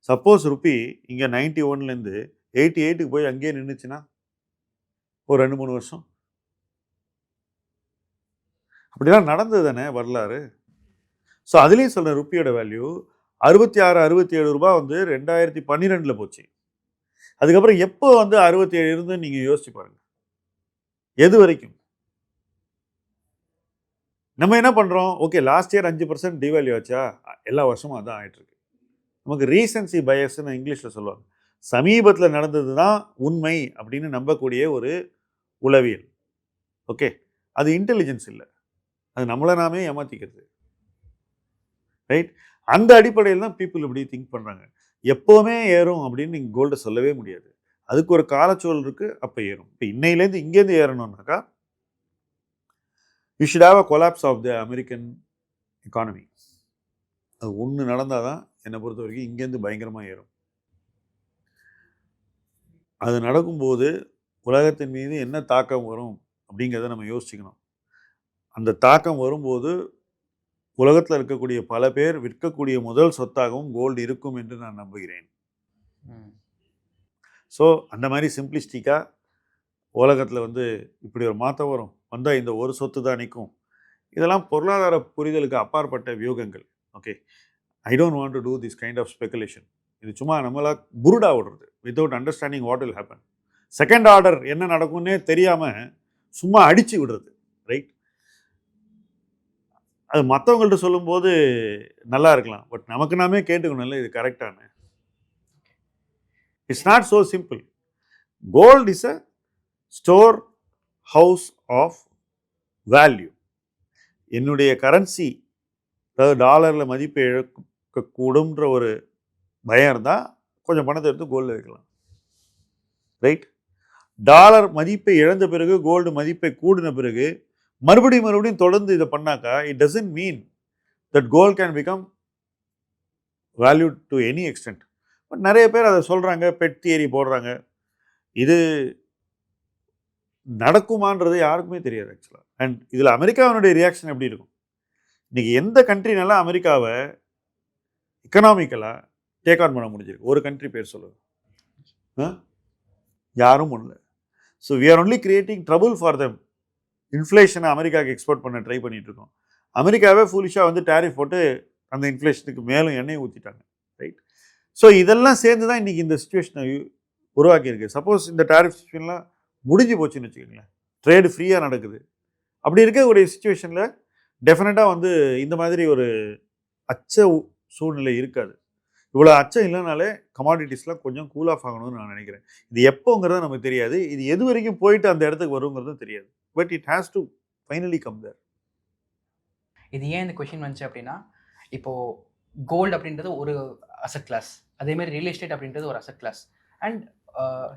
சப்போஸ் ருப்பி இங்கே 91லேருந்து 88க்கு போய் அங்கேயே நின்றுச்சுன்னா ஒரு 2-3 வருஷம் அப்படிலாம் நடந்தது தானே வரலாறு. ஸோ அதுலேயும் சொல்கிறேன், ருப்பியோட வேல்யூ 66-67 ரூபா வந்து 2012 போச்சு. அதுக்கப்புறம் எப்போ வந்து 67 இருந்து நீங்கள் யோசிச்சு பாருங்கள், எது வரைக்கும்? நம்ம என்ன பண்ணுறோம், ஓகே லாஸ்ட் இயர் 5% டிவேல்யூ ஆச்சா, எல்லா வருஷமும் அதான் ஆகிட்டுருக்கு. நமக்கு ரீசன்சி பயஸ்ன்னு இங்கிலீஷில் சொல்லுவாங்க. சமீபத்தில் நடந்தது தான் உண்மை அப்படின்னு நம்பக்கூடிய ஒரு உளவியல். ஓகே, அது இன்டெலிஜென்ஸ் இல்லை, அது நம்மளை நாமே ஏமாற்றிக்கிறது. ரைட்? அந்த அடிப்படையில் தான் பீப்புள் இப்படி திங்க் பண்ணுறாங்க. எப்போவுமே ஏறும் அப்படின்னு நீங்கள் கோல்டை சொல்லவே முடியாது. அதுக்கு ஒரு காலச்சூழல் இருக்குது, அப்போ ஏறும். இப்போ இன்னையிலேருந்து இங்கேருந்து ஏறணும்னாக்கா you should have a collapse of the American economy. அது ஒன்று நடந்தால் தான் என்னை பொறுத்த வரைக்கும் இங்கேருந்து பயங்கரமாக ஏறும். அது நடக்கும்போது உலகத்தின் மீது என்ன தாக்கம் வரும் அப்படிங்கிறத நம்ம யோசிச்சுக்கணும். அந்த தாக்கம் வரும்போது உலகத்தில் இருக்கக்கூடிய பல பேர் விற்கக்கூடிய முதல் சொத்தாகவும் கோல்டு இருக்கும் என்று நான் நம்புகிறேன். ஸோ அந்த மாதிரி சிம்பிளிஸ்டிக்காக உலகத்தில் வந்து இப்படி ஒரு மாற்றம் வரும், வந்தால் இந்த ஒரு சொத்து தான் நிற்கும், இதெல்லாம் பொருளாதார புரிதலுக்கு அப்பாற்பட்ட வியூகங்கள். Okay, I don't want to do this kind of speculation. இது சும்மா நம்மளா புருடா விடுறது without understanding what will happen. Second order என்ன நடக்கும்னே தெரியாமல் சும்மா அடித்து விடுறது, ரைட்? அது மற்றவங்கள்ட்ட சொல்லும்போது நல்லா இருக்கலாம், பட் நமக்கு நாமே கேட்டுக்கணும்ல இது கரெக்டான. It's not so simple. Gold is a store house of value. என்னுடைய கரன்சி, அதாவது டாலரில் மதிப்பை இழக்கக்கூடும்ன்ற ஒரு பயம் இருந்தால் கொஞ்சம் பணத்தை எடுத்து கோல்டு வைக்கலாம், ரைட்? டாலர் மதிப்பை இழந்த பிறகு கோல்டு மதிப்பை கூடின பிறகு மறுபடியும் தொடர்ந்து இதை பண்ணாக்கா it doesn't mean that gold can become value to any extent. But நிறைய பேர் அதை சொல்கிறாங்க, பெட் தியரி போடுறாங்க. இது நடக்குமான்றது யாருக்குமே தெரியாது ஆக்சுவலாக. அண்ட் இதில் அமெரிக்காவினுடைய ரியாக்ஷன் எப்படி இருக்கும்? இன்றைக்கி எந்த கண்ட்ரினால அமெரிக்காவை எக்கனாமிக்கலாக டேக் ஆன் பண்ண முடிஞ்சிருக்கு? ஒரு கண்ட்ரி பேர் சொல்லுங்க. யாரும் ஒன்றும் இல்லை. So we are only creating trouble for them. இன்ஃப்ளேஷனை அமெரிக்காவுக்கு எக்ஸ்போர்ட் பண்ண ட்ரை பண்ணிட்டு இருக்கோம். அமெரிக்காவே ஃபுல்லிஷாக வந்து டேரிஃப் போட்டு அந்த இன்ஃப்ளேஷனுக்கு மேலும் எண்ணெயை ஊற்றிட்டாங்க, ரைட்? ஸோ இதெல்லாம் சேர்ந்து தான் இன்றைக்கி இந்த சுச்சுவேஷனை உருவாக்கியிருக்கு. சப்போஸ் இந்த டேரிஃப் சுச்சுவேஷன்லாம் முடிஞ்சு போச்சுன்னு வச்சுக்கோங்களேன், ட்ரேடு ஃப்ரீயாக நடக்குது, அப்படி இருக்கக்கூடிய சுச்சுவேஷனில் டெஃபினட்டாக வந்து இந்த மாதிரி ஒரு அச்ச சூழ்நிலை இருக்காது. இவ்வளோ அச்சம் இல்லைனாலே கமாடிட்டிஸ்லாம் கொஞ்சம் கூல் ஆஃப் ஆகணும்னு நான் நினைக்கிறேன். இது எப்போங்கிறது நமக்கு தெரியாது, இது எது வரைக்கும் போயிட்டு அந்த இடத்துக்கு வருங்கிறதும் தெரியாது. But it has to finally come there. இது ஏன் இந்த கொஷின் வந்துச்சு அப்படின்னா, இப்போது கோல்டு அப்படின்றது ஒரு அசட் கிளாஸ், அதேமாதிரி ரியல் எஸ்டேட் அப்படின்றது ஒரு அசட் கிளாஸ், அண்ட்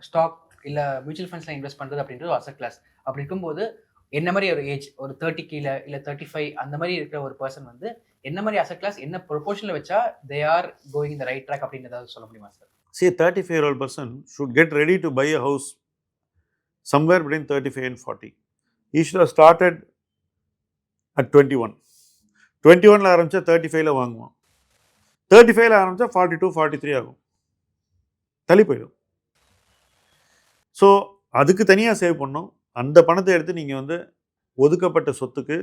ஸ்டாக் இல்லை மியூச்சுவல் ஃபண்ட்ஸில் இன்வெஸ்ட் பண்ணுறது அப்படின்றது ஒரு அசட் கிளாஸ். அப்படி இருக்கும்போது என்ன மாதிரி ஒரு ஏஜ், ஒரு 30 கீழே இல்லை 35 அந்த மாதிரி இருக்கிற ஒரு பர்சன் வந்து என்ன மாதிரி அசட் கிளாஸ் என்ன ப்ரொபோர்ஷனில் வச்சா they are going the right track அப்படின்னு ஏதாவது சொல்ல முடியுமா sir? See, a 35-year-old person should get ready to buy a house somewhere between 35 and 40. He should have started at 21. 21ல ஆரம்பிச்சா 35ல வாங்குவான், 35ல ஆரம்பிச்சா 42, 43 ஆகும், தள்ளி போயிடும். ஸோ அதுக்கு தனியாக சேவ் பண்ணணும். அந்த பணத்தை எடுத்து நீங்கள் வந்து ஒதுக்கப்பட்ட சொத்துக்கு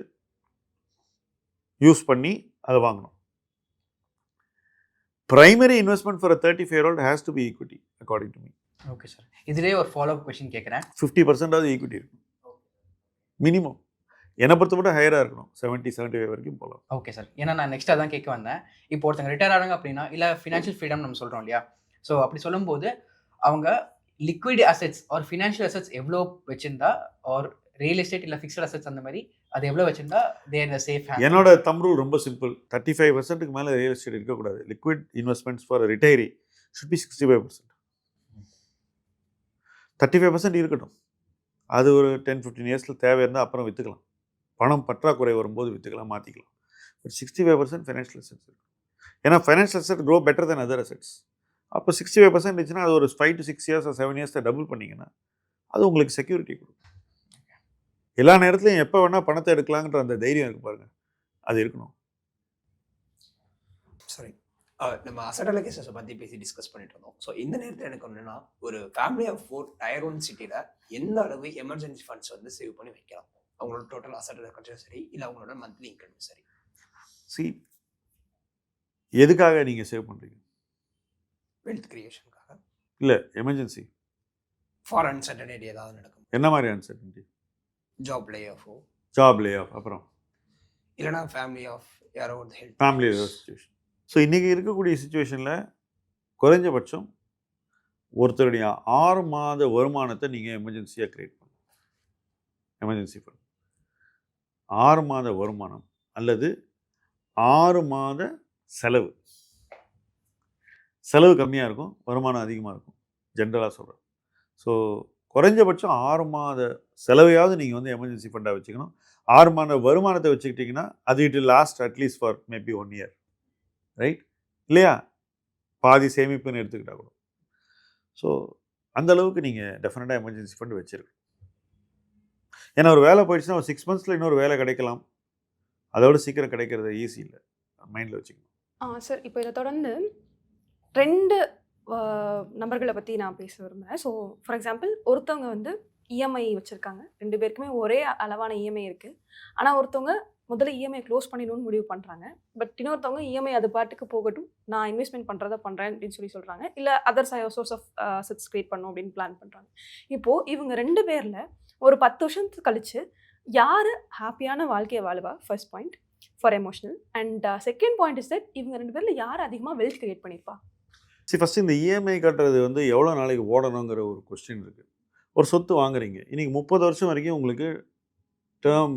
யூஸ் பண்ணி அதை வாங்கணும். Primary investment for a 35-year-old has to be equity, according to me. Okay sir, இதிலே ஒரு ஃபாலோ அப் கொஸ்டின் கேட்குறேன். 50% ஈக்விட்டி இருக்கும் மினிமம். என்னை பொறுத்த மட்டும் ஹையராக இருக்கணும், 70-75 வரைக்கும் போகலாம். ஓகே சார், ஏன்னா நான் நெக்ஸ்ட் அதான் கேட்க வந்தேன். இப்போ ஒருத்தங்க ரிட்டையர் ஆகிறாங்க அப்படின்னா, இல்லை ஃபினான்ஷியல் ஃப்ரீடம் நம்ம சொல்கிறோம் இல்லையா, ஸோ அப்படி சொல்லும்போது அவங்க liquid assets R financial assets எவ்வளோ வச்சிருந்தா, ஆர் ரியல் எஸ்டேட் இல்லை ஃபிக்ஸ்ட் அசெட்ஸ் அந்த மாதிரி அது எவ்வளோ வச்சிருந்தா தே ஆர் சேஃப்? என்னோட தம் ரூல் ரொம்ப சிம்பிள், 35%க்கு மேலே ரியல் எஸ்டேட் இருக்கக்கூடாது. Liquid investments for retiree should be 65%. 35% இருக்கட்டும், அது ஒரு 10-15 இயர்ஸில் தேவை இருந்தால் அப்புறம் விற்றுக்கலாம், பணம் பற்றாக்குறை வரும்போது விற்றுக்கலாம், மாற்றிக்கலாம். பட் 65% ஃபைனான்ஷியல் அசெட்ஸ் இருக்கும். ஏன்னா financial asset grow better then other assets. அப்போ 65% இருந்துச்சுன்னா அது ஒரு 5 to 6 years or 7 years double பண்ணிங்கன்னா அது உங்களுக்கு செக்யூரிட்டி கொடுக்கும். எல்லா நேரத்துலையும் எப்போ வேணால் பணத்தை எடுக்கலாங்கிற அந்த தைரியம் இருக்கு பாருங்க, அது இருக்கணும். சரி, நம்ம அசட் அலோகேஷன்ஸை பற்றி பேசி டிஸ்கஸ் பண்ணிட்டு இருந்தோம். ஸோ இந்த நேரத்தில் எனக்கு ஒன்றுனா, ஒரு ஃபேமிலி ஆஃப் 4 Tier 1 சிட்டியில் எந்த அளவு எமர்ஜென்சி ஃபண்ட்ஸ் வந்து சேவ் பண்ணி வைக்கலாம்? அவங்களோட டோட்டல் அசட் அலோகேஷன் சரி, இல்லை அவங்களோட மந்த்லி இன்கம் சரி. எதுக்காக நீங்கள் சேவ் பண்ணுறீங்க? வெல்த் கிரியேஷனுக்காக, இல்லை எமர்ஜென்சி ஃபார் அன்சர்டனிட்டி ஏதாவது நடக்கும். என்ன மாதிரி அன்சர்டனிட்டி? ஜாப் லே ஆஃபோ, அப்புறம் இல்லைனா ஃபேமிலி ஆஃப் யாரோ ஒரு ஹெல்த் ஃபேமிலி சுச்சுவேஷன். ஸோ இன்றைக்கி இருக்கக்கூடிய சுச்சுவேஷனில் குறைஞ்சபட்சம் ஒருத்தருடைய 6 மாத வருமானத்தை நீங்கள் எமர்ஜென்சியாக க்ரியேட் பண்ணணும். எமர்ஜென்சி ஃபண்ட் 6 மாத வருமானம் அல்லது 6 மாத செலவு. செலவு கம்மியாக இருக்கும், வருமானம் அதிகமாக இருக்கும், ஜென்ரலாக சொல்கிறேன். ஸோ குறைஞ்சபட்சம் 6 மாத செலவையாவது நீங்கள் வந்து எமர்ஜென்சி ஃபண்டாக வச்சுக்கணும். 6 மாத வருமானத்தை வச்சுக்கிட்டிங்கன்னா அது it will last at least for maybe 1 year, right? இல்லையா? பாதி சேமிப்புன்னு எடுத்துக்கிட்டா கூட. ஸோ அந்தளவுக்கு நீங்கள் டெஃபினட்டாக எமர்ஜென்சி ஃபண்ட் வச்சுருக்கணும். ஏன்னா ஒரு வேலை போயிடுச்சுன்னா ஒரு 6 monthsல இன்னொரு வேலை கிடைக்கலாம், அதோட சீக்கிரம் கிடைக்கிறது ஈஸி இல்லை, மைண்டில் வச்சுக்கணும். சார் இப்போ இதை தொடர்ந்து 2 நபர்களை பற்றி நான் பேச விரும்புகிறேன். ஸோ ஃபார் எக்ஸாம்பிள் ஒருத்தவங்க வந்து இஎம்ஐ வச்சுருக்காங்க, 2 பேருக்குமே ஒரே அளவான இஎம்ஐ இருக்குது. ஆனால் ஒருத்தவங்க முதல்ல இஎம்ஐ க்ளோஸ் பண்ணிடணும்னு முடிவு பண்ணுறாங்க. பட் இன்னொருத்தவங்க இஎம்ஐ அது பாட்டுக்கு போகட்டும், நான் இன்வெஸ்ட்மெண்ட் பண்ணுறதை பண்ணுறேன் அப்படின்னு சொல்கிறாங்க. இல்லை other source of assets create பண்ணணும் அப்படின்னு பிளான் பண்ணுறாங்க. இப்போது இவங்க 2 பேரில் ஒரு 10 வருஷத்துக்கு கழிச்சு யார் ஹாப்பியான வாழ்க்கையை வாழுவா? First point for emotional. And second point is that இவங்க 2 பேரில் யார் அதிகமாக வெல்த் கிரியேட் பண்ணியிருப்பா? சரி, ஃபஸ்ட்டு இந்த இஎம்ஐ கட்டுறது வந்து எவ்வளோ நாளைக்கு ஓடணுங்கிற ஒரு கொஸ்டின் இருக்குது. ஒரு சொத்து வாங்குறீங்க, இன்றைக்கி 30 வருஷம் வரைக்கும் உங்களுக்கு டேர்ம்,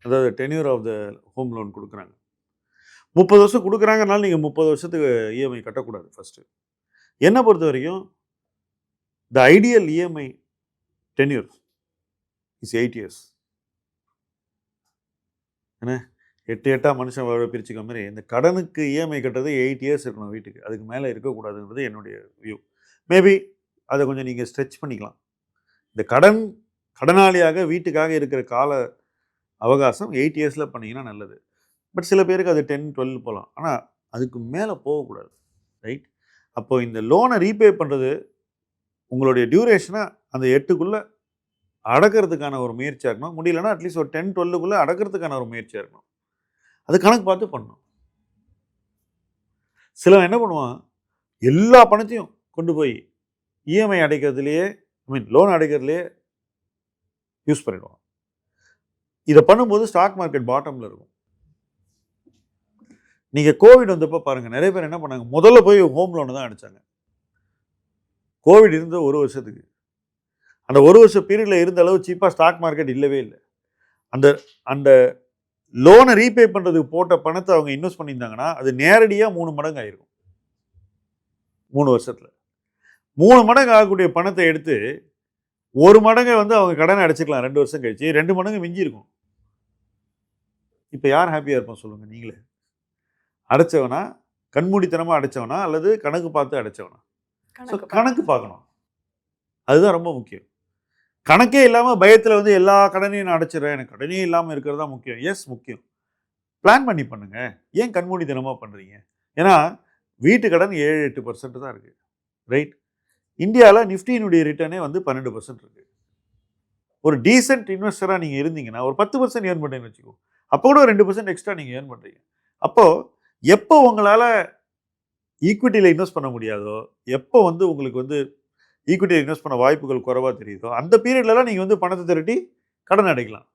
அதாவது tenure of the home loan கொடுக்குறாங்க. 30 வருஷம் கொடுக்குறாங்கனால நீங்கள் 30 வருஷத்துக்கு இஎம்ஐ கட்டக்கூடாது. ஃபஸ்ட்டு என்னை பொறுத்த வரைக்கும் the ideal EMI tenure is 8 years. என்ன 8 மனுஷன் வாழ பிரிச்சுக்க மாதிரி இந்த கடனுக்கு இஎம்ஐ கட்டுறது 8 இயர்ஸ் இருக்கணும் வீட்டுக்கு, அதுக்கு மேலே இருக்கக்கூடாதுன்றது என்னுடைய வியூ. மேபி அதை கொஞ்சம் நீங்கள் ஸ்ட்ரெச் பண்ணிக்கலாம். இந்த கடனாளியாக வீட்டுக்காக இருக்கிற கால அவகாசம் 8 இயர்ஸில் பண்ணிங்கன்னா நல்லது. பட் சில பேருக்கு அது 10, 12 போகலாம், ஆனால் அதுக்கு மேலே போகக்கூடாது. ரைட்? அப்போது இந்த லோனை ரீபே பண்ணுறது உங்களுடைய டியூரேஷனை அந்த 8க்குள்ளே அடக்கிறதுக்கான ஒரு முயற்சியாக இருக்கணும். முடியலன்னா அட்லீஸ்ட் ஒரு 10, 12க்குள்ளே அடக்கிறதுக்கான ஒரு முயற்சியாக இருக்கணும். அது கணக்கு பார்த்து பண்ணணும். சிலவன் என்ன பண்ணுவான், எல்லா பணத்தையும் கொண்டு போய் இஎம்ஐ அடைக்கிறதுலையே, லோன் அடைக்கிறதுலையே யூஸ் பண்ணிடுவான். இதை பண்ணும்போது ஸ்டாக் மார்க்கெட் பாட்டமில் இருக்கும். நீங்கள் கோவிட் வந்தப்போ பாருங்கள், நிறைய பேர் என்ன பண்ணாங்க, முதல்ல போய் ஹோம் லோனு தான் அடித்தாங்க. கோவிட் இருந்த 1 வருஷத்துக்கு, அந்த 1 வருஷம் பீரியடில் இருந்த அளவு சீப்பாக ஸ்டாக் மார்க்கெட் இல்லவே இல்லை. அந்த லோனை ரீபே பண்ணுறதுக்கு போட்ட பணத்தை அவங்க இன்வெஸ்ட் பண்ணியிருந்தாங்கன்னா அது நேரடியாக 3 மடங்கு ஆகிருக்கும். 3 வருஷத்தில் 3 மடங்கு ஆகக்கூடிய பணத்தை எடுத்து 1 மடங்கை வந்து அவங்க கடனை அடைச்சிக்கலாம். 2 வருஷம் கழிச்சு 2 மடங்கு மிஞ்சி இருக்கும். இப்போ யார் ஹாப்பியாக இருப்போம் சொல்லுங்கள் நீங்களே? அடைச்சவனா, கண்மூடித்தனமாக அடைச்சவனா, அல்லது கணக்கு பார்த்து அடைச்சவனா? கணக்கு பார்க்கணும், அதுதான் ரொம்ப முக்கியம். கணக்கே இல்லாமல் பயத்தில் வந்து எல்லா கடனையும் நான் அடைச்சிடுறேன், எனக்கு கடனே இல்லாமல் இருக்கிறது தான் முக்கியம். எஸ் முக்கியம், பிளான் பண்ணி பண்ணுங்கள். ஏன் கண்மூடித்தனமாக பண்ணுறீங்க? ஏன்னா வீட்டு கடன் 7-8% தான் இருக்குது. ரைட்? இந்தியாவில் நிஃப்டியினுடைய ரிட்டர்னே வந்து 12% இருக்குது. ஒரு டீசென்ட் இன்வெஸ்டராக நீங்கள் இருந்தீங்கன்னா ஒரு 10% ஏர்ன் பண்ணுறீங்கன்னு வச்சுக்கோ, அப்போ கூட 2% எக்ஸ்ட்ரா நீங்கள் ஏர்ன் பண்ணுறீங்க. அப்போது எப்போ உங்களால் ஈக்விட்டியில் இன்வெஸ்ட் பண்ண முடியாதோ, எப்போ வந்து உங்களுக்கு வந்து ஈக்விட்டியில் இன்வெஸ்ட் பண்ண வாய்ப்புகள் குறைவாக தெரியுதோ, அந்த பீரியட்லலாம் நீங்கள் வந்து பணத்தை திரட்டி கடன் அடைக்கலாம்.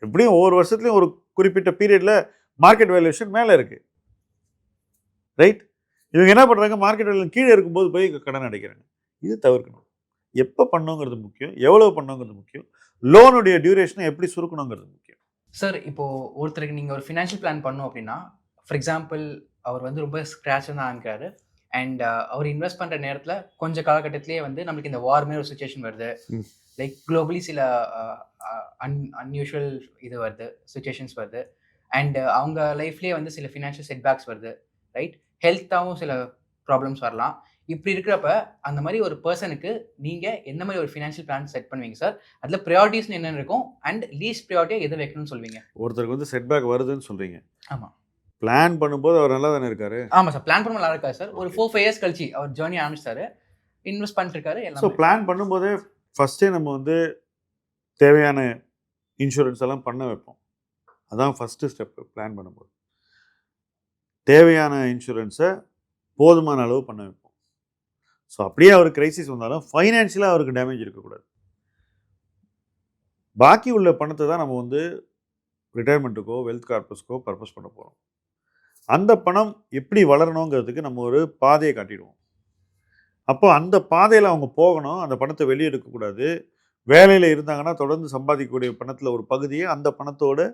எப்படியும் ஒவ்வொரு வருஷத்துலையும் ஒரு குறிப்பிட்ட பீரியடில் மார்க்கெட் வேல்யூஷன் மேலே இருக்குது. ரைட்? இவங்க என்ன பண்ணுறாங்க, மார்க்கெட் வேல்யூ கீழே இருக்கும்போது போய் கடன் அடைக்கிறாங்க. இது தவிர்க்கணும். எப்போ பண்ணுங்கிறது முக்கியம், எவ்வளோ பண்ணுங்கிறது முக்கியம், லோனுடைய டியூரேஷனை எப்படி சுருக்கணுங்கிறது முக்கியம். சார், இப்போது ஒருத்தருக்கு நீங்கள் ஒரு ஃபினான்ஷியல் பிளான் பண்ணோம் அப்படின்னா, ஃபார் எக்ஸாம்பிள் அவர் வந்து ரொம்ப ஸ்க்ராட்ச் தான் ஆகிறாரு அண்ட் அவர் இன்வெஸ்ட் பண்ணுற நேரத்தில் கொஞ்சம் காலகட்டத்திலேயே வந்து நம்மளுக்கு இந்த வார் மாதிரி ஒரு சுச்சுவேஷன் வருது. லைக் குளோபலி சில அன்யூஷுவல் இது வருது, சுச்சுவேஷன்ஸ் வருது. அண்ட் அவங்க லைஃப்லேயே வந்து சில ஃபினான்ஷியல் செட்பேக்ஸ் வருது. ரைட்? ஹெல்த்தாகவும் சில ப்ராப்ளம்ஸ் வரலாம். இப்படி இருக்கிறப்ப அந்த மாதிரி ஒரு பர்சனுக்கு நீங்கள் எந்த மாதிரி ஒரு ஃபினான்ஷியல் பிளான் செட் பண்ணுவீங்க சார்? அதில் ப்ரையாரிட்டிஸ் என்னென்ன இருக்கும் அண்ட் லீஸ்ட் ப்ரையாரிட்டியாக எதை வைக்கணும்னு சொல்வீங்க? ஒருத்தருக்கு வந்து செட்பேக் வருதுன்னு சொல்கிறீங்க. ஆமாம். பிளான் பண்ணும்போது அவர் நல்லா தானே இருக்காரு? ஆமாம் சார், பிளான் பண்ணும்போது நல்லா இருக்காரு சார். ஒரு 4-5 இயர்ஸ் கழிச்சு அவர் ஜேர்னி ஆரம்பிச்சாரு, இன்வெஸ்ட் பண்ணிட்டு இருக்காரு எல்லாம். ஸோ பிளான் பண்ணும்போதே ஃபஸ்ட்டே நம்ம வந்து தேவையான இன்சூரன்ஸ் எல்லாம் பண்ண வைப்போம். அதான் ஃபஸ்ட்டு ஸ்டெப்பு. பிளான் பண்ணும்போது தேவையான இன்சூரன்ஸை போதுமான அளவு பண்ண வைப்போம். ஸோ அப்படியே அவருக்கு கிரைசிஸ் வந்தாலும் ஃபைனான்ஷியலாக அவருக்கு டேமேஜ் இருக்கக்கூடாது. பாக்கி உள்ள பணத்தை தான் நம்ம வந்து ரிட்டையர்மெண்ட்டுக்கோ வெல்த் கார்பஸ்க்கோ பர்பஸ் பண்ண போகிறோம். அந்த பணம் எப்படி வளரணுங்கிறதுக்கு நம்ம ஒரு பாதையை காட்டிடுவோம். அப்போ அந்த பாதையில் அவங்க போகணும், அந்த பணத்தை வெளியே எடுக்கக்கூடாது. வேலையில் இருந்தாங்கன்னா தொடர்ந்து சம்பாதிக்கக்கூடிய பணத்தில் ஒரு பகுதியை அந்த பணத்தோடு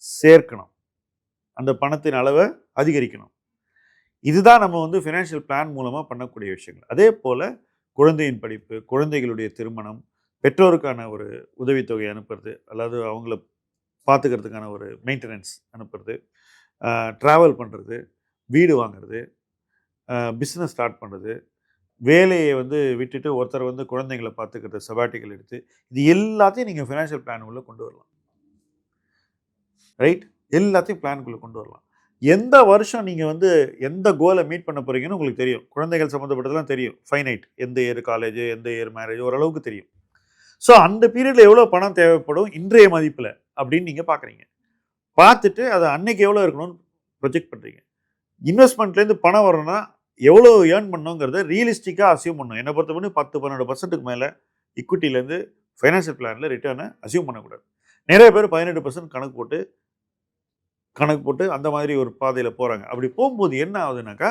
சேர்க்கணும், அந்த பணத்தின் அளவை அதிகரிக்கணும். இதுதான் நம்ம வந்து ஃபினான்ஷியல் பிளான் மூலமாக பண்ணக்கூடிய விஷயங்கள். அதே போல் குழந்தையின் படிப்பு, குழந்தைகளுடைய திருமணம், பெற்றோருக்கான ஒரு உதவித்தொகை அனுப்புறது, அதாவது அவங்கள பார்த்துக்கிறதுக்கான ஒரு மெயின்டெனன்ஸ் அனுப்புறது, ட்ராவல் பண்ணுறது, வீடு வாங்குறது, பிஸ்னஸ் ஸ்டார்ட் பண்ணுறது, வேலையை வந்து விட்டுட்டு ஒருத்தர் வந்து குழந்தைங்களை பார்த்துக்கிறது, சபாட்டிக்கல் எடுத்து, இது எல்லாத்தையும் நீங்கள் ஃபினான்ஷியல் பிளான் உள்ள கொண்டு வரலாம். ரைட்? எல்லாத்தையும் பிளானுக்குள்ளே கொண்டு வரலாம். எந்த வருஷம் நீங்கள் வந்து எந்த கோலை மீட் பண்ண போகிறீங்கன்னு உங்களுக்கு தெரியும். குழந்தைகள் சம்மந்தப்பட்டதெல்லாம் தெரியும். ஃபைனைட் எந்த இயர் காலேஜ், எந்த இயர் மேரேஜ் ஓரளவுக்கு தெரியும். ஸோ அந்த பீரியடில் எவ்வளோ பணம் தேவைப்படும் இன்றைய மதிப்பில் அப்படின்னு நீங்கள் பார்க்குறீங்க. பார்த்துட்டு அதை அன்னைக்கு எவ்வளோ இருக்கணும்னு ப்ரொஜெக்ட் பண்ணுறீங்க. இன்வெஸ்ட்மெண்ட்லேருந்து பணம் வரணும்னா எவ்வளோ ஏர்ன் பண்ணணுங்கிறத ரியலிஸ்டிக்காக அசியூம் பண்ணணும். என்னை பொறுத்த பண்ணி 10-12% மேலே இக்விட்டிலேருந்து ஃபைனான்சியல் பிளானில் ரிட்டர்னை அசியூம் பண்ணக்கூடாது. நிறைய பேர் 18% கணக்கு போட்டு அந்த மாதிரி ஒரு பாதையில் போகிறாங்க. அப்படி போகும்போது என்ன ஆகுதுனாக்கா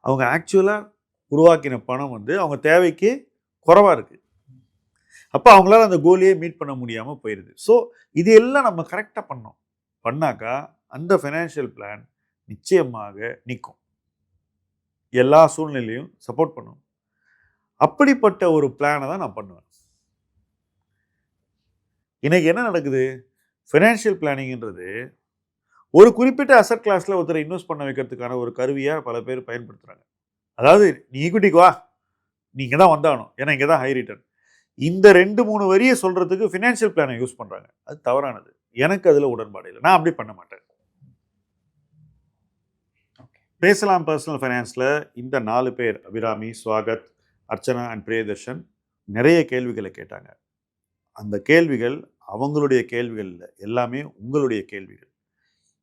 அவங்க ஆக்சுவலாக உருவாக்கின பணம் வந்து அவங்க தேவைக்கு குறைவாக இருக்குது. அப்போ அவங்களால அந்த கோலையே மீட் பண்ண முடியாமல் போயிடுது. ஸோ இது எல்லாம் நம்ம கரெக்டாக பண்ணாக்கா அந்த ஃபைனான்ஷியல் பிளான் நிச்சயமாக நிற்கும். எல்லா சூழ்நிலையும் சப்போர்ட் பண்ணும். அப்படிப்பட்ட ஒரு பிளானை தான் நான் பண்ணுவேன். இன்னைக்கு என்ன நடக்குது? ஃபைனான்ஷியல் பிளானிங்ன்றது ஒரு குறிப்பிட்ட அசட் கிளாஸில் ஒருத்தரை இன்வெஸ்ட் பண்ண வைக்கிறதுக்கான ஒரு கருவியாக பல பேர் பயன்படுத்துகிறாங்க. அதாவது நீ ஈக்விட்டிக்கு வா, நீ இங்கே தான் வந்தாகணும், ஏன்னா இங்கே தான் ஹை ரிட்டர்ன். இந்த 2-3 வரியை சொல்கிறதுக்கு ஃபினான்ஷியல் பிளானை யூஸ் பண்ணுறாங்க. அது தவறானது. எனக்கு அதில் உடன்பாடு இல்லை. நான் அப்படி பண்ண மாட்டேன். பேசலாம் பர்சனல் ஃபைனான்ஸில் இந்த 4 பேர் அபிராமி, ஸ்வாகத், அர்ச்சனா அண்ட் பிரியதர்ஷன் நிறைய கேள்விகளை கேட்டாங்க. அந்த கேள்விகள் அவங்களுடைய கேள்விகள் இல்லை, எல்லாமே உங்களுடைய கேள்விகள்.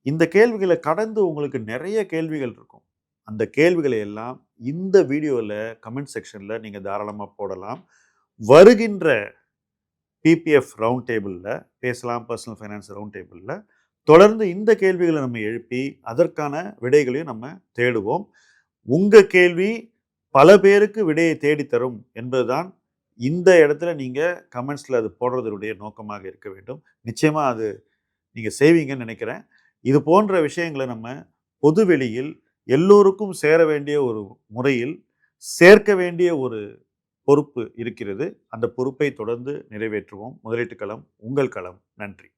இந்த கேள்விகளை கடந்து உங்களுக்கு நிறைய கேள்விகள் இருக்கும். அந்த கேள்விகளை எல்லாம் இந்த வீடியோவில் கமெண்ட் செக்ஷனில் நீங்கள் தாராளமாக போடலாம். வருகின்ற பிபிஎஃப் ரவுண்ட் டேபிளில், பேசலாம் பர்சனல் ஃபைனான்ஸ் ரவுண்ட் டேபிளில் தொடர்ந்து இந்த கேள்விகளை நம்ம எழுப்பி அதற்கான விடைகளையும் நம்ம தேடுவோம். உங்கள் கேள்வி பல பேருக்கு விடையை தேடித்தரும் என்பதுதான் இந்த இடத்துல நீங்கள் கமெண்ட்ஸில் அது போடுறதுடைய நோக்கமாக இருக்க வேண்டும். நிச்சயமாக அது நீங்கள் செய்வீங்கன்னு நினைக்கிறேன். இது போன்ற விஷயங்களை நம்ம பொதுவெளியில் எல்லோருக்கும் சேர வேண்டிய ஒரு முறையில் சேர்க்க வேண்டிய ஒரு பொறுப்பு இருக்கிறது. அந்த பொறுப்பை தொடர்ந்து நிறைவேற்றுவோம். முதலீட்டு களம் உங்கள் களம். நன்றி.